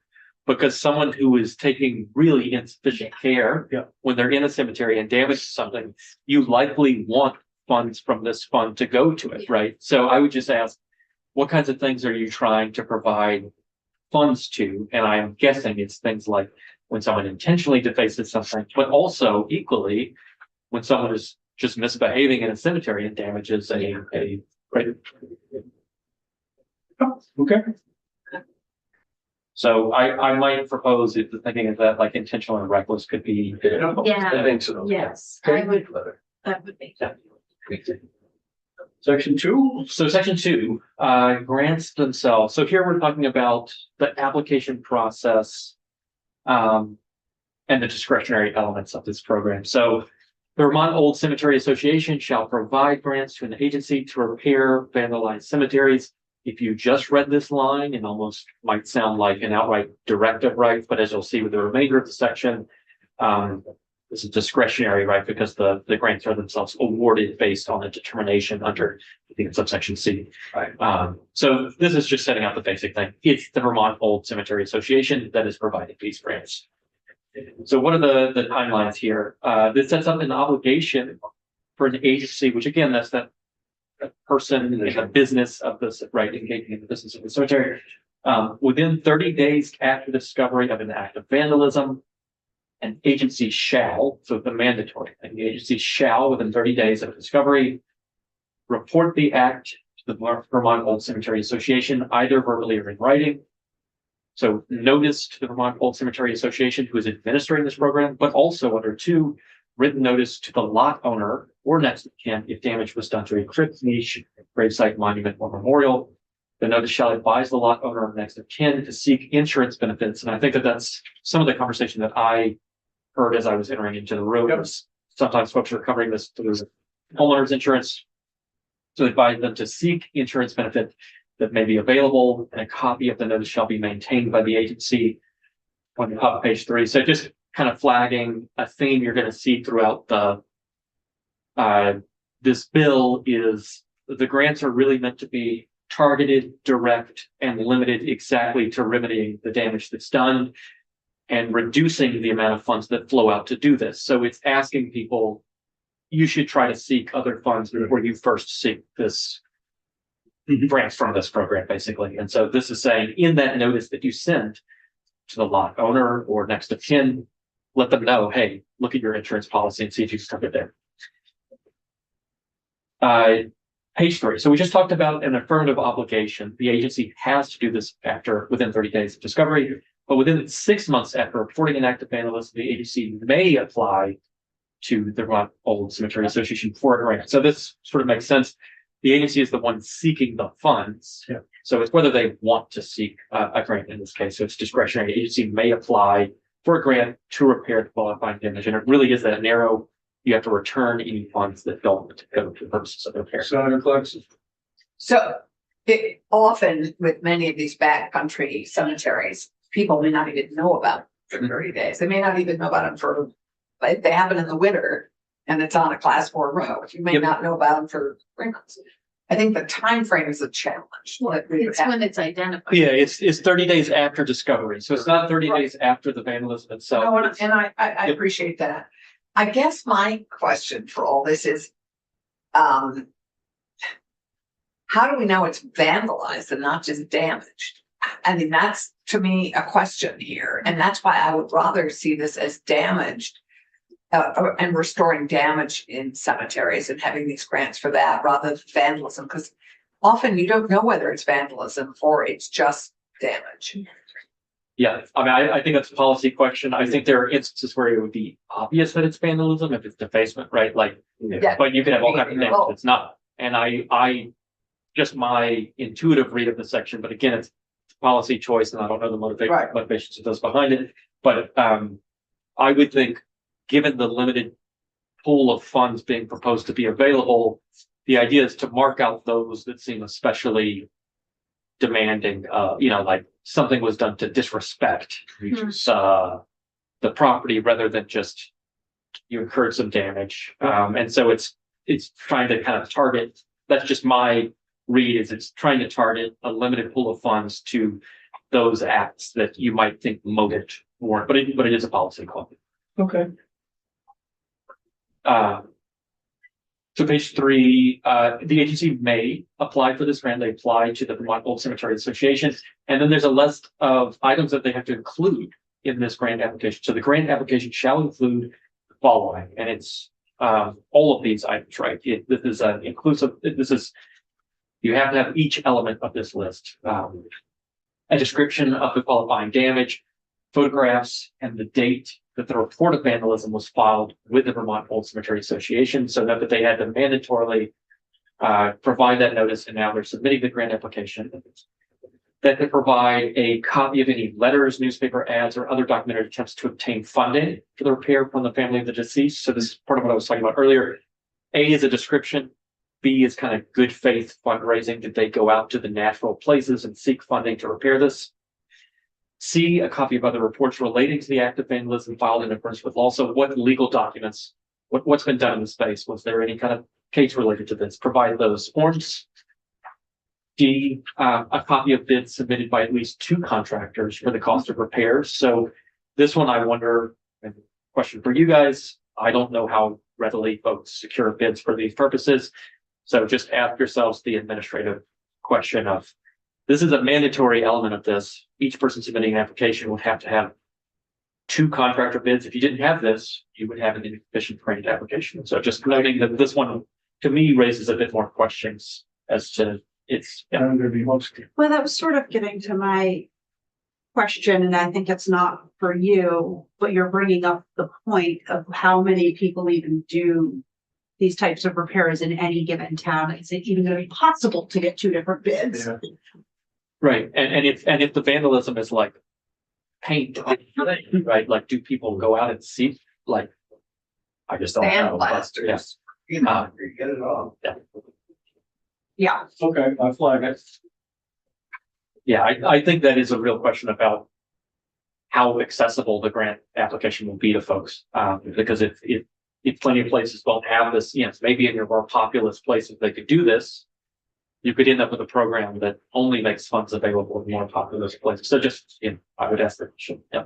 because someone who is taking really insufficient care when they're in a cemetery and damages something, you likely want funds from this fund to go to it, right? So I would just ask, what kinds of things are you trying to provide funds to? And I'm guessing it's things like when someone intentionally defaces something, but also equally when someone is just misbehaving in a cemetery and damages a right. Okay. So I might propose if the thinking is that like intentional and reckless could be. I think so. Yes, I would, that would be. Section 2. So section 2, grants themselves. So here we're talking about the application process and the discretionary elements of this program. So the Vermont Old Cemetery Association shall provide grants to an agency to repair vandalized cemeteries. If you just read this line, it almost might sound like an outright directive, right? But as you'll see with the remainder of the section, this is discretionary, right? Because the grants are themselves awarded based on a determination under, I think it's subsection C. Right. So this is just setting out the basic thing. It's the Vermont Old Cemetery Association that is providing these grants. So what are the timelines here? This sets up an obligation for an agency, which again, that's that person in the business of this, right, engaging in the business of the cemetery. Within 30 days after the discovery of an act of vandalism, an agency shall, so the mandatory thing, the agency shall, within 30 days of discovery, report the act to the Vermont Old Cemetery Association, either verbally or in writing. So notice to the Vermont Old Cemetery Association, who is administering this program, but also under 2, written notice to the lot owner or next of kin if damage was done to a crypt, niche, gravesite, monument, or memorial. The notice shall advise the lot owner or next of kin to seek insurance benefits. And I think that that's some of the conversation that I heard as I was entering into the room. Yep. Sometimes folks are covering this through homeowners insurance. To advise them to seek insurance benefit that may be available, and a copy of the notice shall be maintained by the agency on top of page 3. So just kind of flagging a theme you're going to see throughout the this bill is the grants are really meant to be targeted, direct, and limited exactly to remedying the damage that's done and reducing the amount of funds that flow out to do this. So it's asking people, you should try to seek other funds before you first seek this grants from this program, basically. And so this is saying in that notice that you send to the lot owner or next of kin, let them know, hey, look at your insurance policy and see if you can cover it there. Page 3. So we just talked about an affirmative obligation. The agency has to do this within 30 days of discovery, but within 6 months after reporting an act of vandalism, the agency may apply to the Vermont Old Cemetery Association for a grant. So this sort of makes sense. The agency is the one seeking the funds. Yeah. So it's whether they want to seek a grant in this case. So it's discretionary. The agency may apply for a grant to repair the qualifying damage. And it really is that narrow. You have to return any funds that don't go to the purposes of repair. Senator Clarkson. So often with many of these backcountry cemeteries, people may not even know about them for 30 days. They may not even know about them for, if they happen in the winter and it's on a class 4 road, you may Yep. not know about them for 3 months. I think the time frame is a challenge. that we would It's have. when it's identified. Yeah, it's 30 days after discovery. So it's not 30 Right. days after the vandalism itself. No, and I Yep. appreciate that. I guess my question for all this is, how do we know it's vandalized and not just damaged? I mean, that's to me a question here, and that's why I would rather see this as damaged and restoring damage in cemeteries and having these grants for that rather than vandalism, because often you don't know whether it's vandalism or it's just damage. Yeah, I mean, I think that's a policy question. I think there are instances where it would be obvious that it's vandalism if it's defacement, right? Like, Yeah. but you can have all kinds of damage Oh. that's not. And I just my intuitive read of the section, but again, it's a policy choice and I don't know the Right. motivations of those behind it. But I would think, given the limited pool of funds being proposed to be available, the idea is to mark out those that seem especially demanding, like something was done to disrespect the property rather than just you incurred some damage. And so it's trying to kind of target, that's just my read, is it's trying to target a limited pool of funds to those acts that you might think motive warrant, but it is a policy call. Okay. So page 3, the agency may apply for this grant. They apply to the Vermont Old Cemetery Association. And then there's a list of items that they have to include in this grant application. So the grant application shall include the following, and it's all of these items, right? This is an inclusive, you have to have each element of this list. A description of the qualifying damage, photographs, and the date that the report of vandalism was filed with the Vermont Old Cemetery Association, so that they had to mandatorily provide that notice, and now they're submitting the grant application. That they provide a copy of any letters, newspaper ads, or other documented attempts to obtain funding for the repair from the family of the deceased. So this is part of what I was talking about earlier. A is a description. B is kind of good faith fundraising. Did they go out to the natural places and seek funding to repair this? C, a copy of other reports relating to the act of vandalism filed in accordance with law. So what legal documents, what's been done in the space? Was there any kind of case related to this? Provide those forms. D, a copy of bids submitted by at least 2 contractors for the cost of repairs. So this one, I wonder, and question for you guys, I don't know how readily folks secure bids for these purposes. So just ask yourselves the administrative question of, this is a mandatory element of this. Each person submitting an application would have to have 2 contractor bids. If you didn't have this, you would have an insufficient grant application. So just noting that this one, to me, raises a bit more questions as to its. Yeah. Well, that was sort of getting to my question, and I think it's not for you, but you're bringing up the point of how many people even do these types of repairs in any given town. Is it even going to be possible to get 2 different bids? Yeah. Right, and if the vandalism is like paint, right, like do people go out and see, like, I just don't know. Sandblasters. Yes. You know, you get it all. Yeah. Okay, I flag it. Yeah, I think that is a real question about how accessible the grant application will be to folks. Because if plenty of places don't have this, maybe in your more populous places, they could do this. You could end up with a program that only makes funds available in more populous places. So just, I would ask that question. Yeah.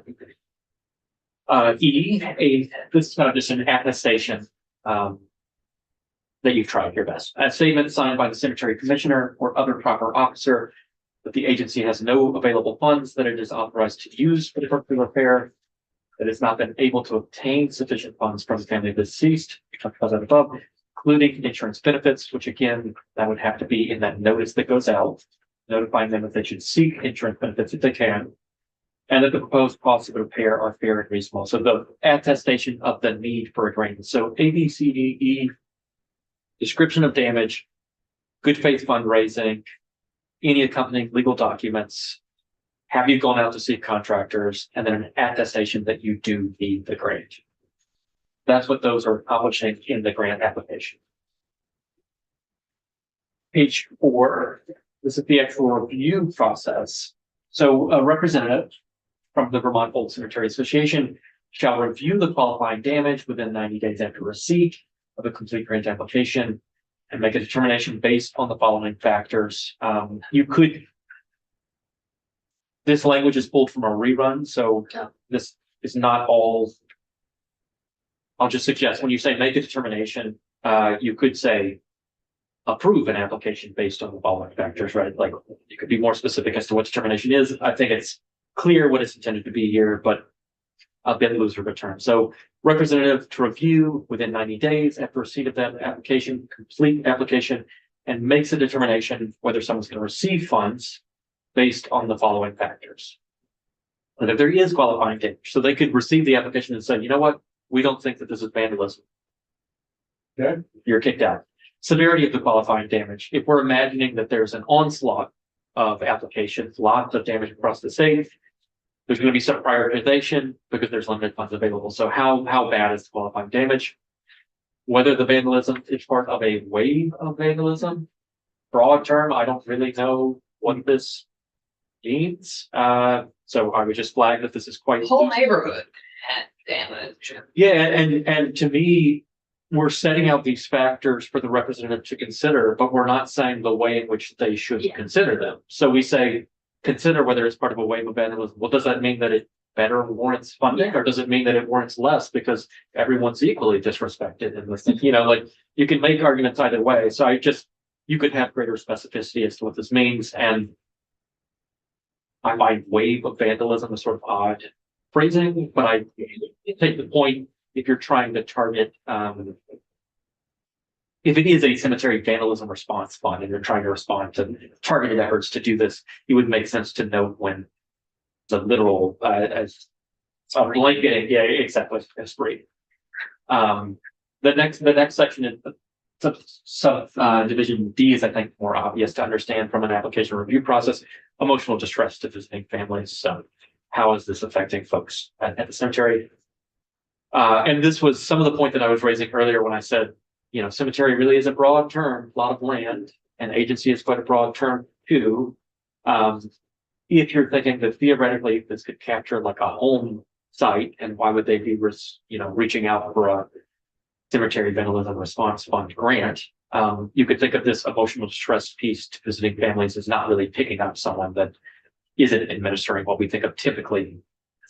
This is kind of just an attestation, that you've tried your best. A statement signed by the cemetery commissioner or other proper officer that the agency has no available funds that it is authorized to use for the purpose of repair, that it's not been able to obtain sufficient funds from the family of the deceased, because of above, including insurance benefits, which again, that would have to be in that notice that goes out, notifying them that they should seek insurance benefits if they can, and that the proposed costs of repair are fair and reasonable. So the attestation of the need for a grant. So A, B, C, D, E, description of damage, good faith fundraising, any accompanying legal documents, have you gone out to see contractors, and then an attestation that you do need the grant. That's what those are accomplishing in the grant application. Page 4, this is the actual review process. So a representative from the Vermont Old Cemetery Association shall review the qualifying damage within 90 days after receipt of a complete grant application and make a determination based on the following factors. This language is pulled from a rerun, so this is not all. I'll just suggest when you say make a determination, you could say approve an application based on the following factors, right? Like you could be more specific as to what determination is. I think it's clear what it's intended to be here, but a bit loose of a term. So representative to review within 90 days after receipt of that application, complete application, and makes a determination whether someone's going to receive funds based on the following factors. And if there is qualifying damage, so they could receive the application and say, you know what, we don't think that this is vandalism. Okay. You're kicked out. Severity of the qualifying damage. If we're imagining that there's an onslaught of applications, lots of damage across the state, there's going to be some prioritization because there's limited funds available. So how bad is the qualifying damage? Whether the vandalism is part of a wave of vandalism, broad term, I don't really know what this means. So I would just flag that this is quite The whole neighborhood had damage. Yeah, and to me, we're setting out these factors for the representative to consider, but we're not saying the way in which they should consider them. So we say, consider whether it's part of a wave of vandalism. Well, does that mean that it better warrants funding, or does it mean that it warrants less because everyone's equally disrespected in this? Like you can make arguments either way. So you could have greater specificity as to what this means. And I find wave of vandalism a sort of odd phrasing, but I take the point if you're trying to target, if it is a cemetery vandalism response fund and you're trying to respond to targeted efforts to do this, it would make sense to note when the literal, as a blanket, yeah, exactly, as brief. The next section is division D is, I think, more obvious to understand from an application review process. Emotional distress to visiting families. So how is this affecting folks at the cemetery? And this was some of the point that I was raising earlier when I said, cemetery really is a broad term, a lot of land, and agency is quite a broad term too. if you're thinking that theoretically this could capture like a home site, and why would they be, reaching out for a cemetery vandalism response fund grant? You could think of this emotional distress piece to visiting families as not really picking up someone that isn't administering what we think of typically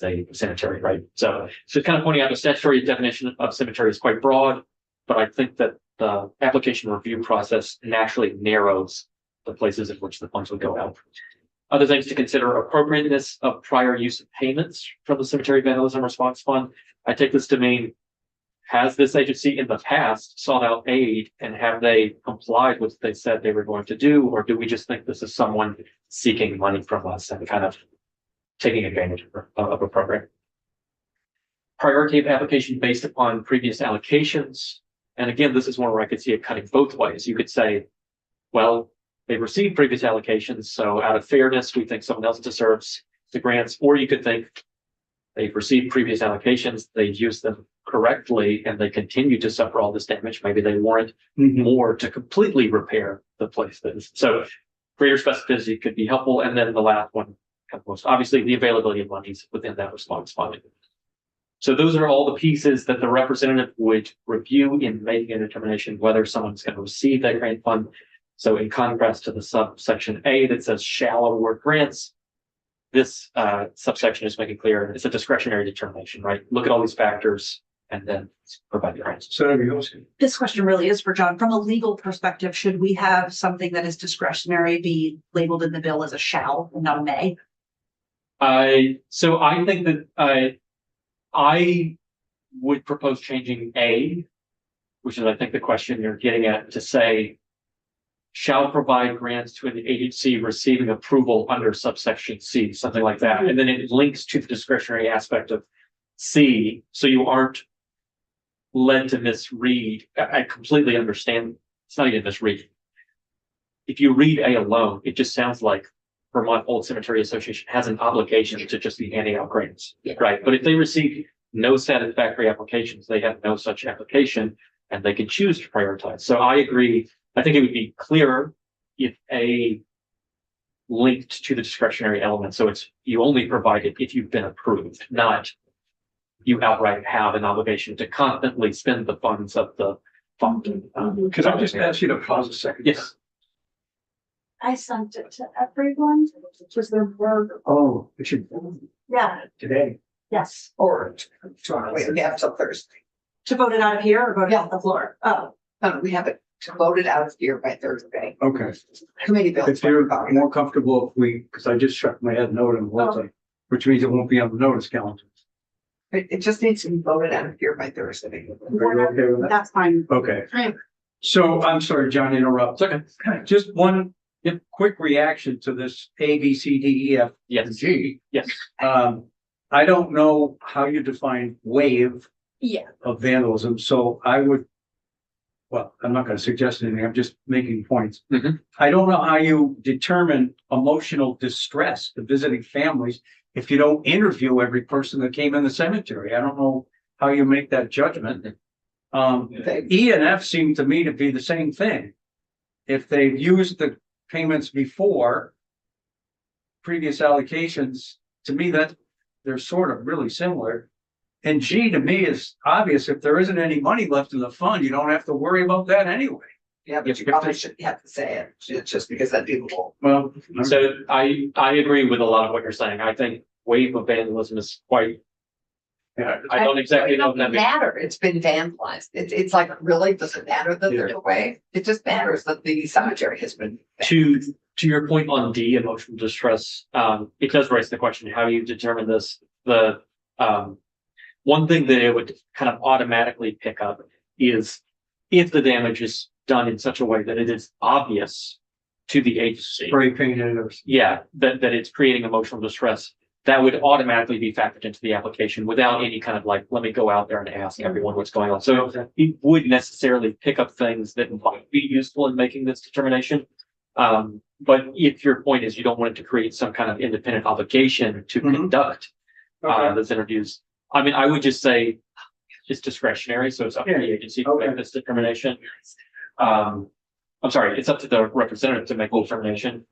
as a cemetery, right? So kind of pointing out the statutory definition of cemetery is quite broad, but I think that the application review process naturally narrows the places in which the funds would go out. Other things to consider: appropriateness of prior use of payments from the Cemetery Vandalism Response Fund. I take this to mean, has this agency in the past sought out aid, and have they complied with what they said they were going to do? Or do we just think this is someone seeking money from us and kind of taking advantage of a program? Priority of application based upon previous allocations. And again, this is one where I could see it cutting both ways. You could say, well, they've received previous allocations, so out of fairness, we think someone else deserves the grants. Or you could think they've received previous allocations, they've used them correctly, and they continue to suffer all this damage. Maybe they warrant more to completely repair the place. So greater specificity could be helpful. And then the last one, most obviously, the availability of monies within that response funding. So those are all the pieces that the representative would review in making a determination whether someone's going to receive that grant fund. So in contrast to the subsection A that says shall award grants, this subsection is making clear it's a discretionary determination, right? Look at all these factors and then provide the grants. Senator Yoski. This question really is for John. From a legal perspective, should we have something that is discretionary be labeled in the bill as a shall and not a may? So I think that I would propose changing A, which is I think the question you're getting at, to say shall provide grants to an agency receiving approval under subsection C, something like that. And then it links to the discretionary aspect of C, so you aren't led to misread. I completely understand. It's not even misread. If you read A alone, it just sounds like Vermont Old Cemetery Association has an obligation to just be handing out grants, right? But if they receive no satisfactory applications, they have no such application, and they can choose to prioritize. So I agree. I think it would be clearer if A linked to the discretionary element. So it's you only provide it if you've been approved, not you outright have an obligation to constantly spend the funds of the fund. Could I just ask you to pause a second? Yes. I sent it to everyone. Was there word? Oh, it should, Yeah, today. yes. Or we have till Thursday. To vote it out of here or vote it out the floor? Oh, We have it to vote it out here by Thursday. Okay. Committee bills. If you're more comfortable, if we, because I just shook my head note on the website, which means it won't be on the notice calendar. It just needs to be voted out here by Thursday. Are you okay with that? that's fine. Okay. Right. So I'm sorry, John, to interrupt. It's okay. Just one quick reaction to this A, B, C, D, E, F, and Yes. G. Yes. I don't know how you define wave Yeah. of vandalism, so I would, well, I'm not gonna suggest anything, I'm just making points. Mhm. I don't know how you determine emotional distress to visiting families if you don't interview every person that came in the cemetery. I don't know how you make that judgment. E and F seem to me to be the same thing. If they've used the payments before previous allocations, to me that they're sort of really similar. And G to me is obvious. If there isn't any money left in the fund, you don't have to worry about that anyway. Yeah, but you probably shouldn't have to say it, it's just because that'd be the law. Well, So I agree with a lot of what you're saying. I think wave of vandalism is quite. I don't exactly know It what that doesn't means. matter, it's been vandalized, it's like, really, does it matter that there's a way? It just matters that the cemetery has been. To your point on D, emotional distress, it does raise the question, how do you determine this? The one thing that it would kind of automatically pick up is if the damage is done in such a way that it is obvious to the agency. spray painted or. Yeah, that it's creating emotional distress, that would automatically be factored into the application without any kind of like, let me go out there and ask everyone what's going on. So it would necessarily pick up things that might be useful in making this determination. But if your point is you don't want it to create some kind of independent obligation to Mhm. conduct Okay. those interviews, I mean, I would just say it's discretionary, so it's up to the agency to Okay. make this determination. I'm sorry, it's up to the representative to make the determination.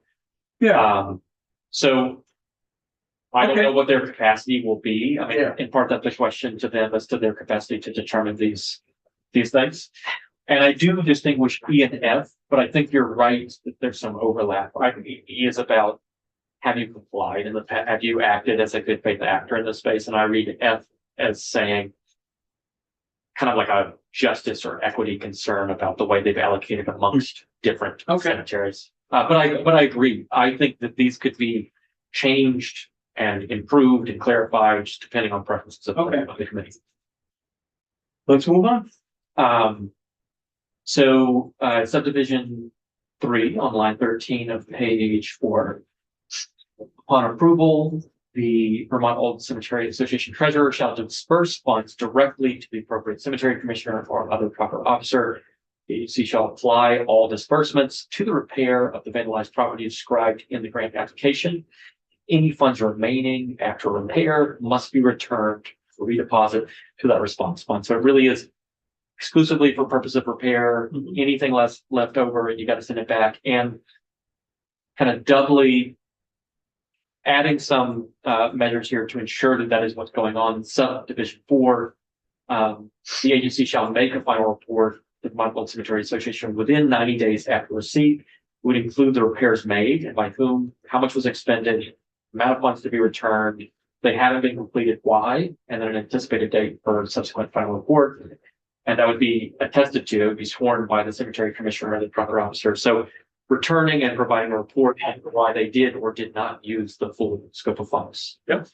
Yeah, So I don't Okay. know what their capacity will be. I mean, Yeah. in part, that's the question to them as to their capacity to determine these things. And I do distinguish E and F, but I think you're right that there's some overlap. I think E is about have you complied in the past, have you acted as a good faith actor in this space? And I read F as saying kind of like a justice or equity concern about the way they've allocated amongst different Okay. cemeteries. But I agree. I think that these could be changed and improved and clarified just depending on preferences of Okay. the committee. Let's move on. Subdivision 3 on line 13 of page 4. Upon approval, the Vermont Old Cemetery Association treasurer shall disperse funds directly to the appropriate cemetery commissioner or other proper officer. The agency shall apply all disbursements to the repair of the vandalized property described in the grant application. Any funds remaining after repair must be returned for redeposit to that response fund. So it really is exclusively for purpose of repair. Anything left over, you got to send it back, and kind of doubly adding some measures here to ensure that that is what's going on. Subdivision 4, the agency shall make a final report to the Vermont Old Cemetery Association within 90 days after receipt. Would include the repairs made and by whom, how much was expended, amount of funds to be returned, they haven't been completed, why, and then an anticipated date for subsequent final report. And that would be attested to, it would be sworn by the cemetery commissioner or the proper officer. So returning and providing a report on why they did or did not use the full scope of funds. Yep.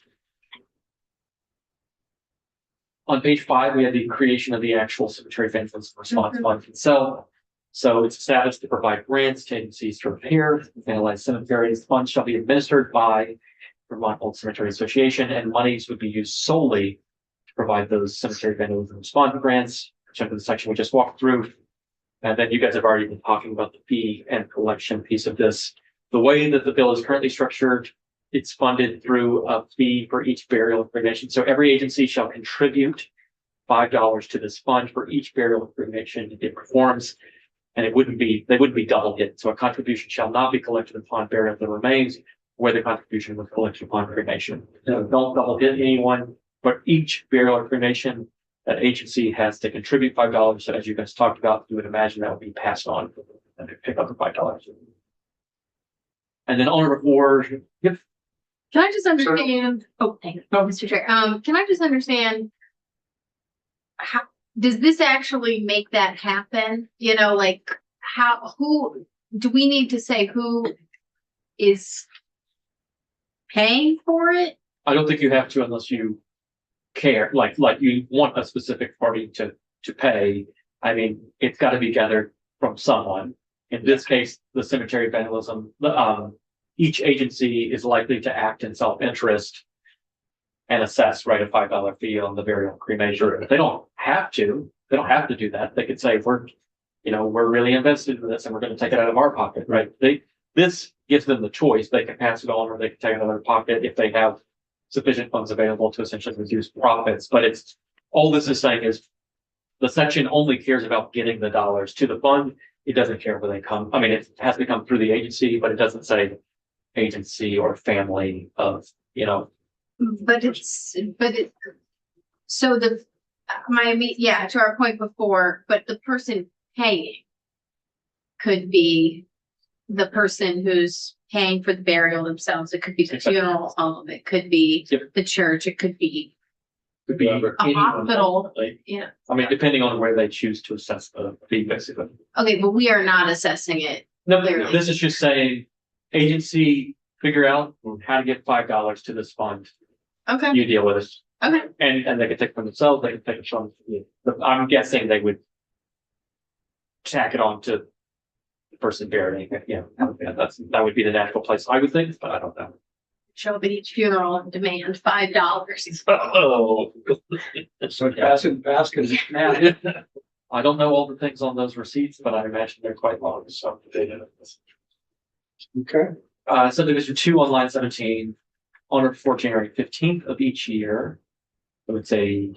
On page 5, we have the creation of the actual cemetery vandalism response fund itself. So it's established to provide grants to agencies to repair vandalized cemeteries. Funds shall be administered by Vermont Old Cemetery Association, and monies would be used solely to provide those cemetery vandalism response grants, which under the section we just walked through. And then you guys have already been talking about the fee and collection piece of this. The way that the bill is currently structured, it's funded through a fee for each burial and cremation. So every agency shall contribute $5 to this fund for each burial and cremation it performs. And they wouldn't be double hit. So a contribution shall not be collected upon burial of the remains, where the contribution was collected upon cremation. So don't double hit anyone, but each burial or cremation, that agency has to contribute $5. So as you guys talked about, you would imagine that would be passed on and they pick up the $5. And then owner reward. Yep. Can I just understand, oh, thank you, Mr. Chair, can I just understand how, does this actually make that happen? You know, like who, do we need to say who is paying for it? I don't think you have to unless you care, like you want a specific party to pay. I mean, it's got to be gathered from someone. In this case, the cemetery vandalism, each agency is likely to act in self-interest and assess, right, a $5 fee on the burial and cremation. They don't have to do that. They could say, we're really invested in this and we're going to take it out of our pocket, right? This gives them the choice. They can pass it on or they can take it out of their pocket if they have sufficient funds available to essentially reduce profits. But it's, all this is saying is the section only cares about getting the dollars to the fund. It doesn't care where they come. I mean, it has to come through the agency, but it doesn't say agency or family of, So to our point before, but the person paying could be the person who's paying for the burial themselves. It could be the funeral home. It could be the church. It could be a hospital. Yeah. I mean, depending on where they choose to assess the fee, basically. Okay, but we are not assessing it. No, Clearly. this is just saying agency figure out how to get $5 to this fund. Okay. You deal with it. Okay. And they can take it from themselves, they can take it from you. I'm guessing they would tack it on to the person burying it. Yeah, that would be the natural place, I would think, but I don't know. Show up at each funeral and demand $5. Oh. So basket. I don't know all the things on those receipts, but I imagine they're quite long, so they know. Okay. Subdivision 2 on line 17, on or before January 15th of each year. I would say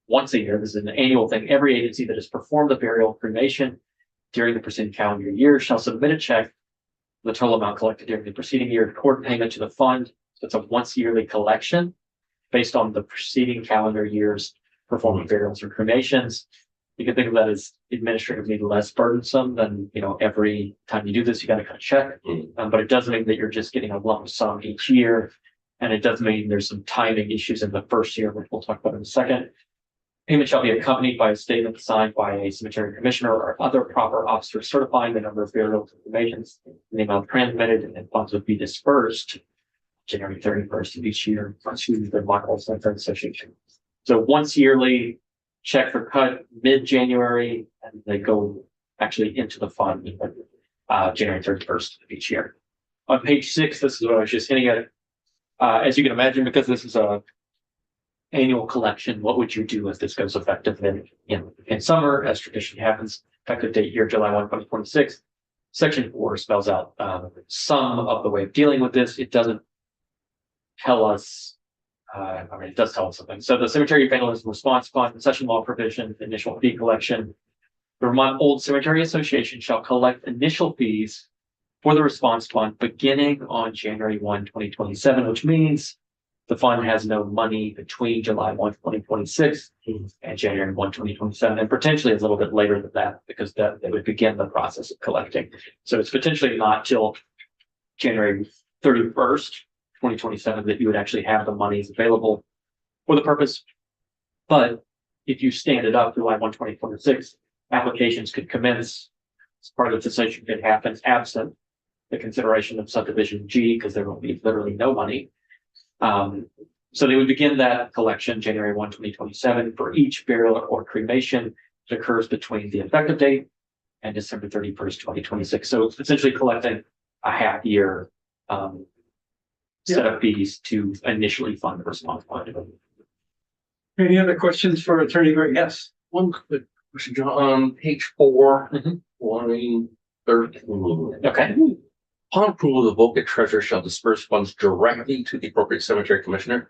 once a year, this is an annual thing. Every agency that has performed a burial cremation during the preceding calendar year shall submit a check for the total amount collected during the preceding year toward payment to the fund So it's a once yearly collection based on the preceding calendar year's performing burials or cremations. You can think of that as administratively less burdensome than, every time you do this, you got to cut a check. But it does mean that you're just getting a lump sum each year. And it does mean there's some timing issues in the first year, which we'll talk about in a second. Payment shall be accompanied by a statement signed by a cemetery commissioner or other proper officer certifying the number of burials and cremations, and the amount transmitted, and funds would be dispersed January 31st of each year to the Michael Cemetery Association. So once yearly, checks are cut mid-January, and they go actually into the fund January 31st of each year. On page 6, this is what I was just hinting at. As you can imagine, because this is a annual collection, what would you do if this goes effective in summer, as traditionally happens? Effective date here, July 1, 2026. Section 4 spells out some of the way of dealing with this. It doesn't tell us, it does tell us something. So the Cemetery Vandalism Response Fund, session law provision, initial fee collection. The Vermont Old Cemetery Association shall collect initial fees for the response fund beginning on January 1, 2027, which means the fund has no money between July 1, 2026 and January 1, 2027, and potentially a little bit later than that, because that they would begin the process of collecting. So it's potentially not till January 31st, 2027 that you would actually have the monies available for the purpose. But if you stand it up July 1, 2026, applications could commence as part of the cessation could happen absent the consideration of subdivision G, because there will be literally no money. So they would begin that collection January 1, 2027 for each burial or cremation that occurs between the effective date and December 31st, 2026. So it's essentially collecting a half year set of fees to initially fund the response fund. Any other questions for Attorney Gray? Yes. One quick question, John, on page 4, Mhm. line 13. Okay. Upon approval, the Voca treasurer shall disperse funds directly to the appropriate cemetery commissioner.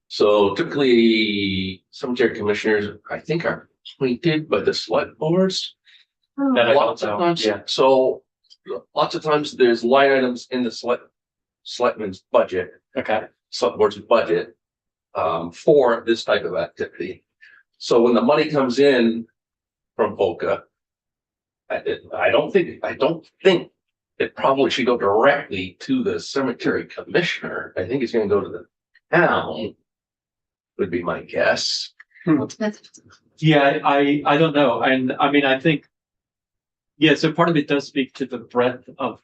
So typically, cemetery commissioners, I think, are appointed by the select boards. That I don't Lots of know. times, Yeah. so lots of times there's line items in the selectmen's budget, Okay. select board's budget, for this type of activity. So when the money comes in from Voca, I don't think it probably should go directly to the cemetery commissioner. I think it's gonna go to the town, would be my guess. Yeah, I don't know. And I mean, I think, yeah, so part of it does speak to the breadth of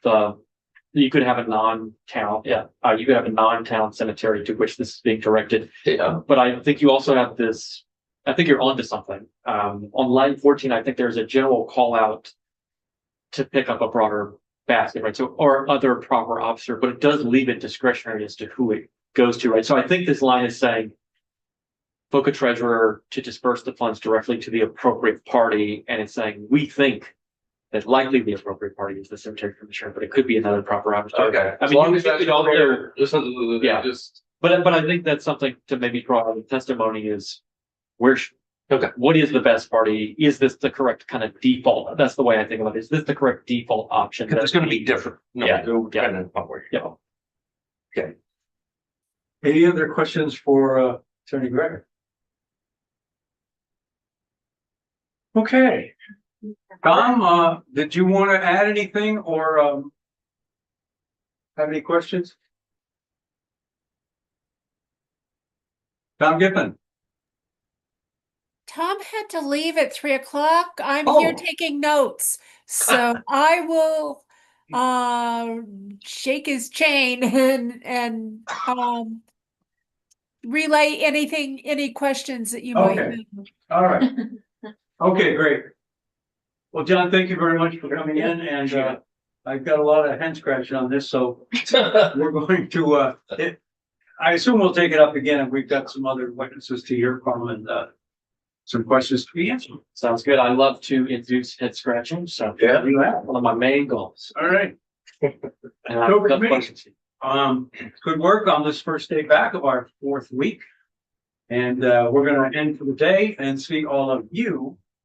you could have a non-town, you could have a non-town cemetery to which this is being directed. Yeah, But I think you also have this, I think you're onto something. On line 14, I think there's a general call out to pick up a broader basket, right? So, or other proper officer, but it does leave it discretionary as to who it goes to, right? So I think this line is saying Voca treasurer to disperse the funds directly to the appropriate party. And it's saying, we think that likely the appropriate party is the cemetery commissioner, but it could be another proper officer. okay. I As mean, long you as could that's also- clear, Yeah. just, But I think that's something to maybe draw out of testimony is Okay. what is the best party? Is this the correct kind of default? That's the way I think about it. Is this the correct default option? because it's gonna be different. No, Yeah. depending on where you go. Yeah. Any other questions for Attorney Gray? Okay. Tom, did you want to add anything or have any questions? Tom Giffen? Tom had to leave at 3 o'clock. I'm here Oh. taking notes. So I will shake his chain and relay any questions that you might Okay. have. All right. Okay, great. Well, John, thank you very much for coming in and I've got a lot of head scratching on this, so we're going to I assume we'll take it up again and we've got some other witnesses to hear from and some questions to be answered. Sounds good. I love to induce head scratching. So Yeah. You have. one of my main goals. All right. And I've Over to got me. questions. Good work on this first day back of our 4th week. And we're gonna end for the day and see all of you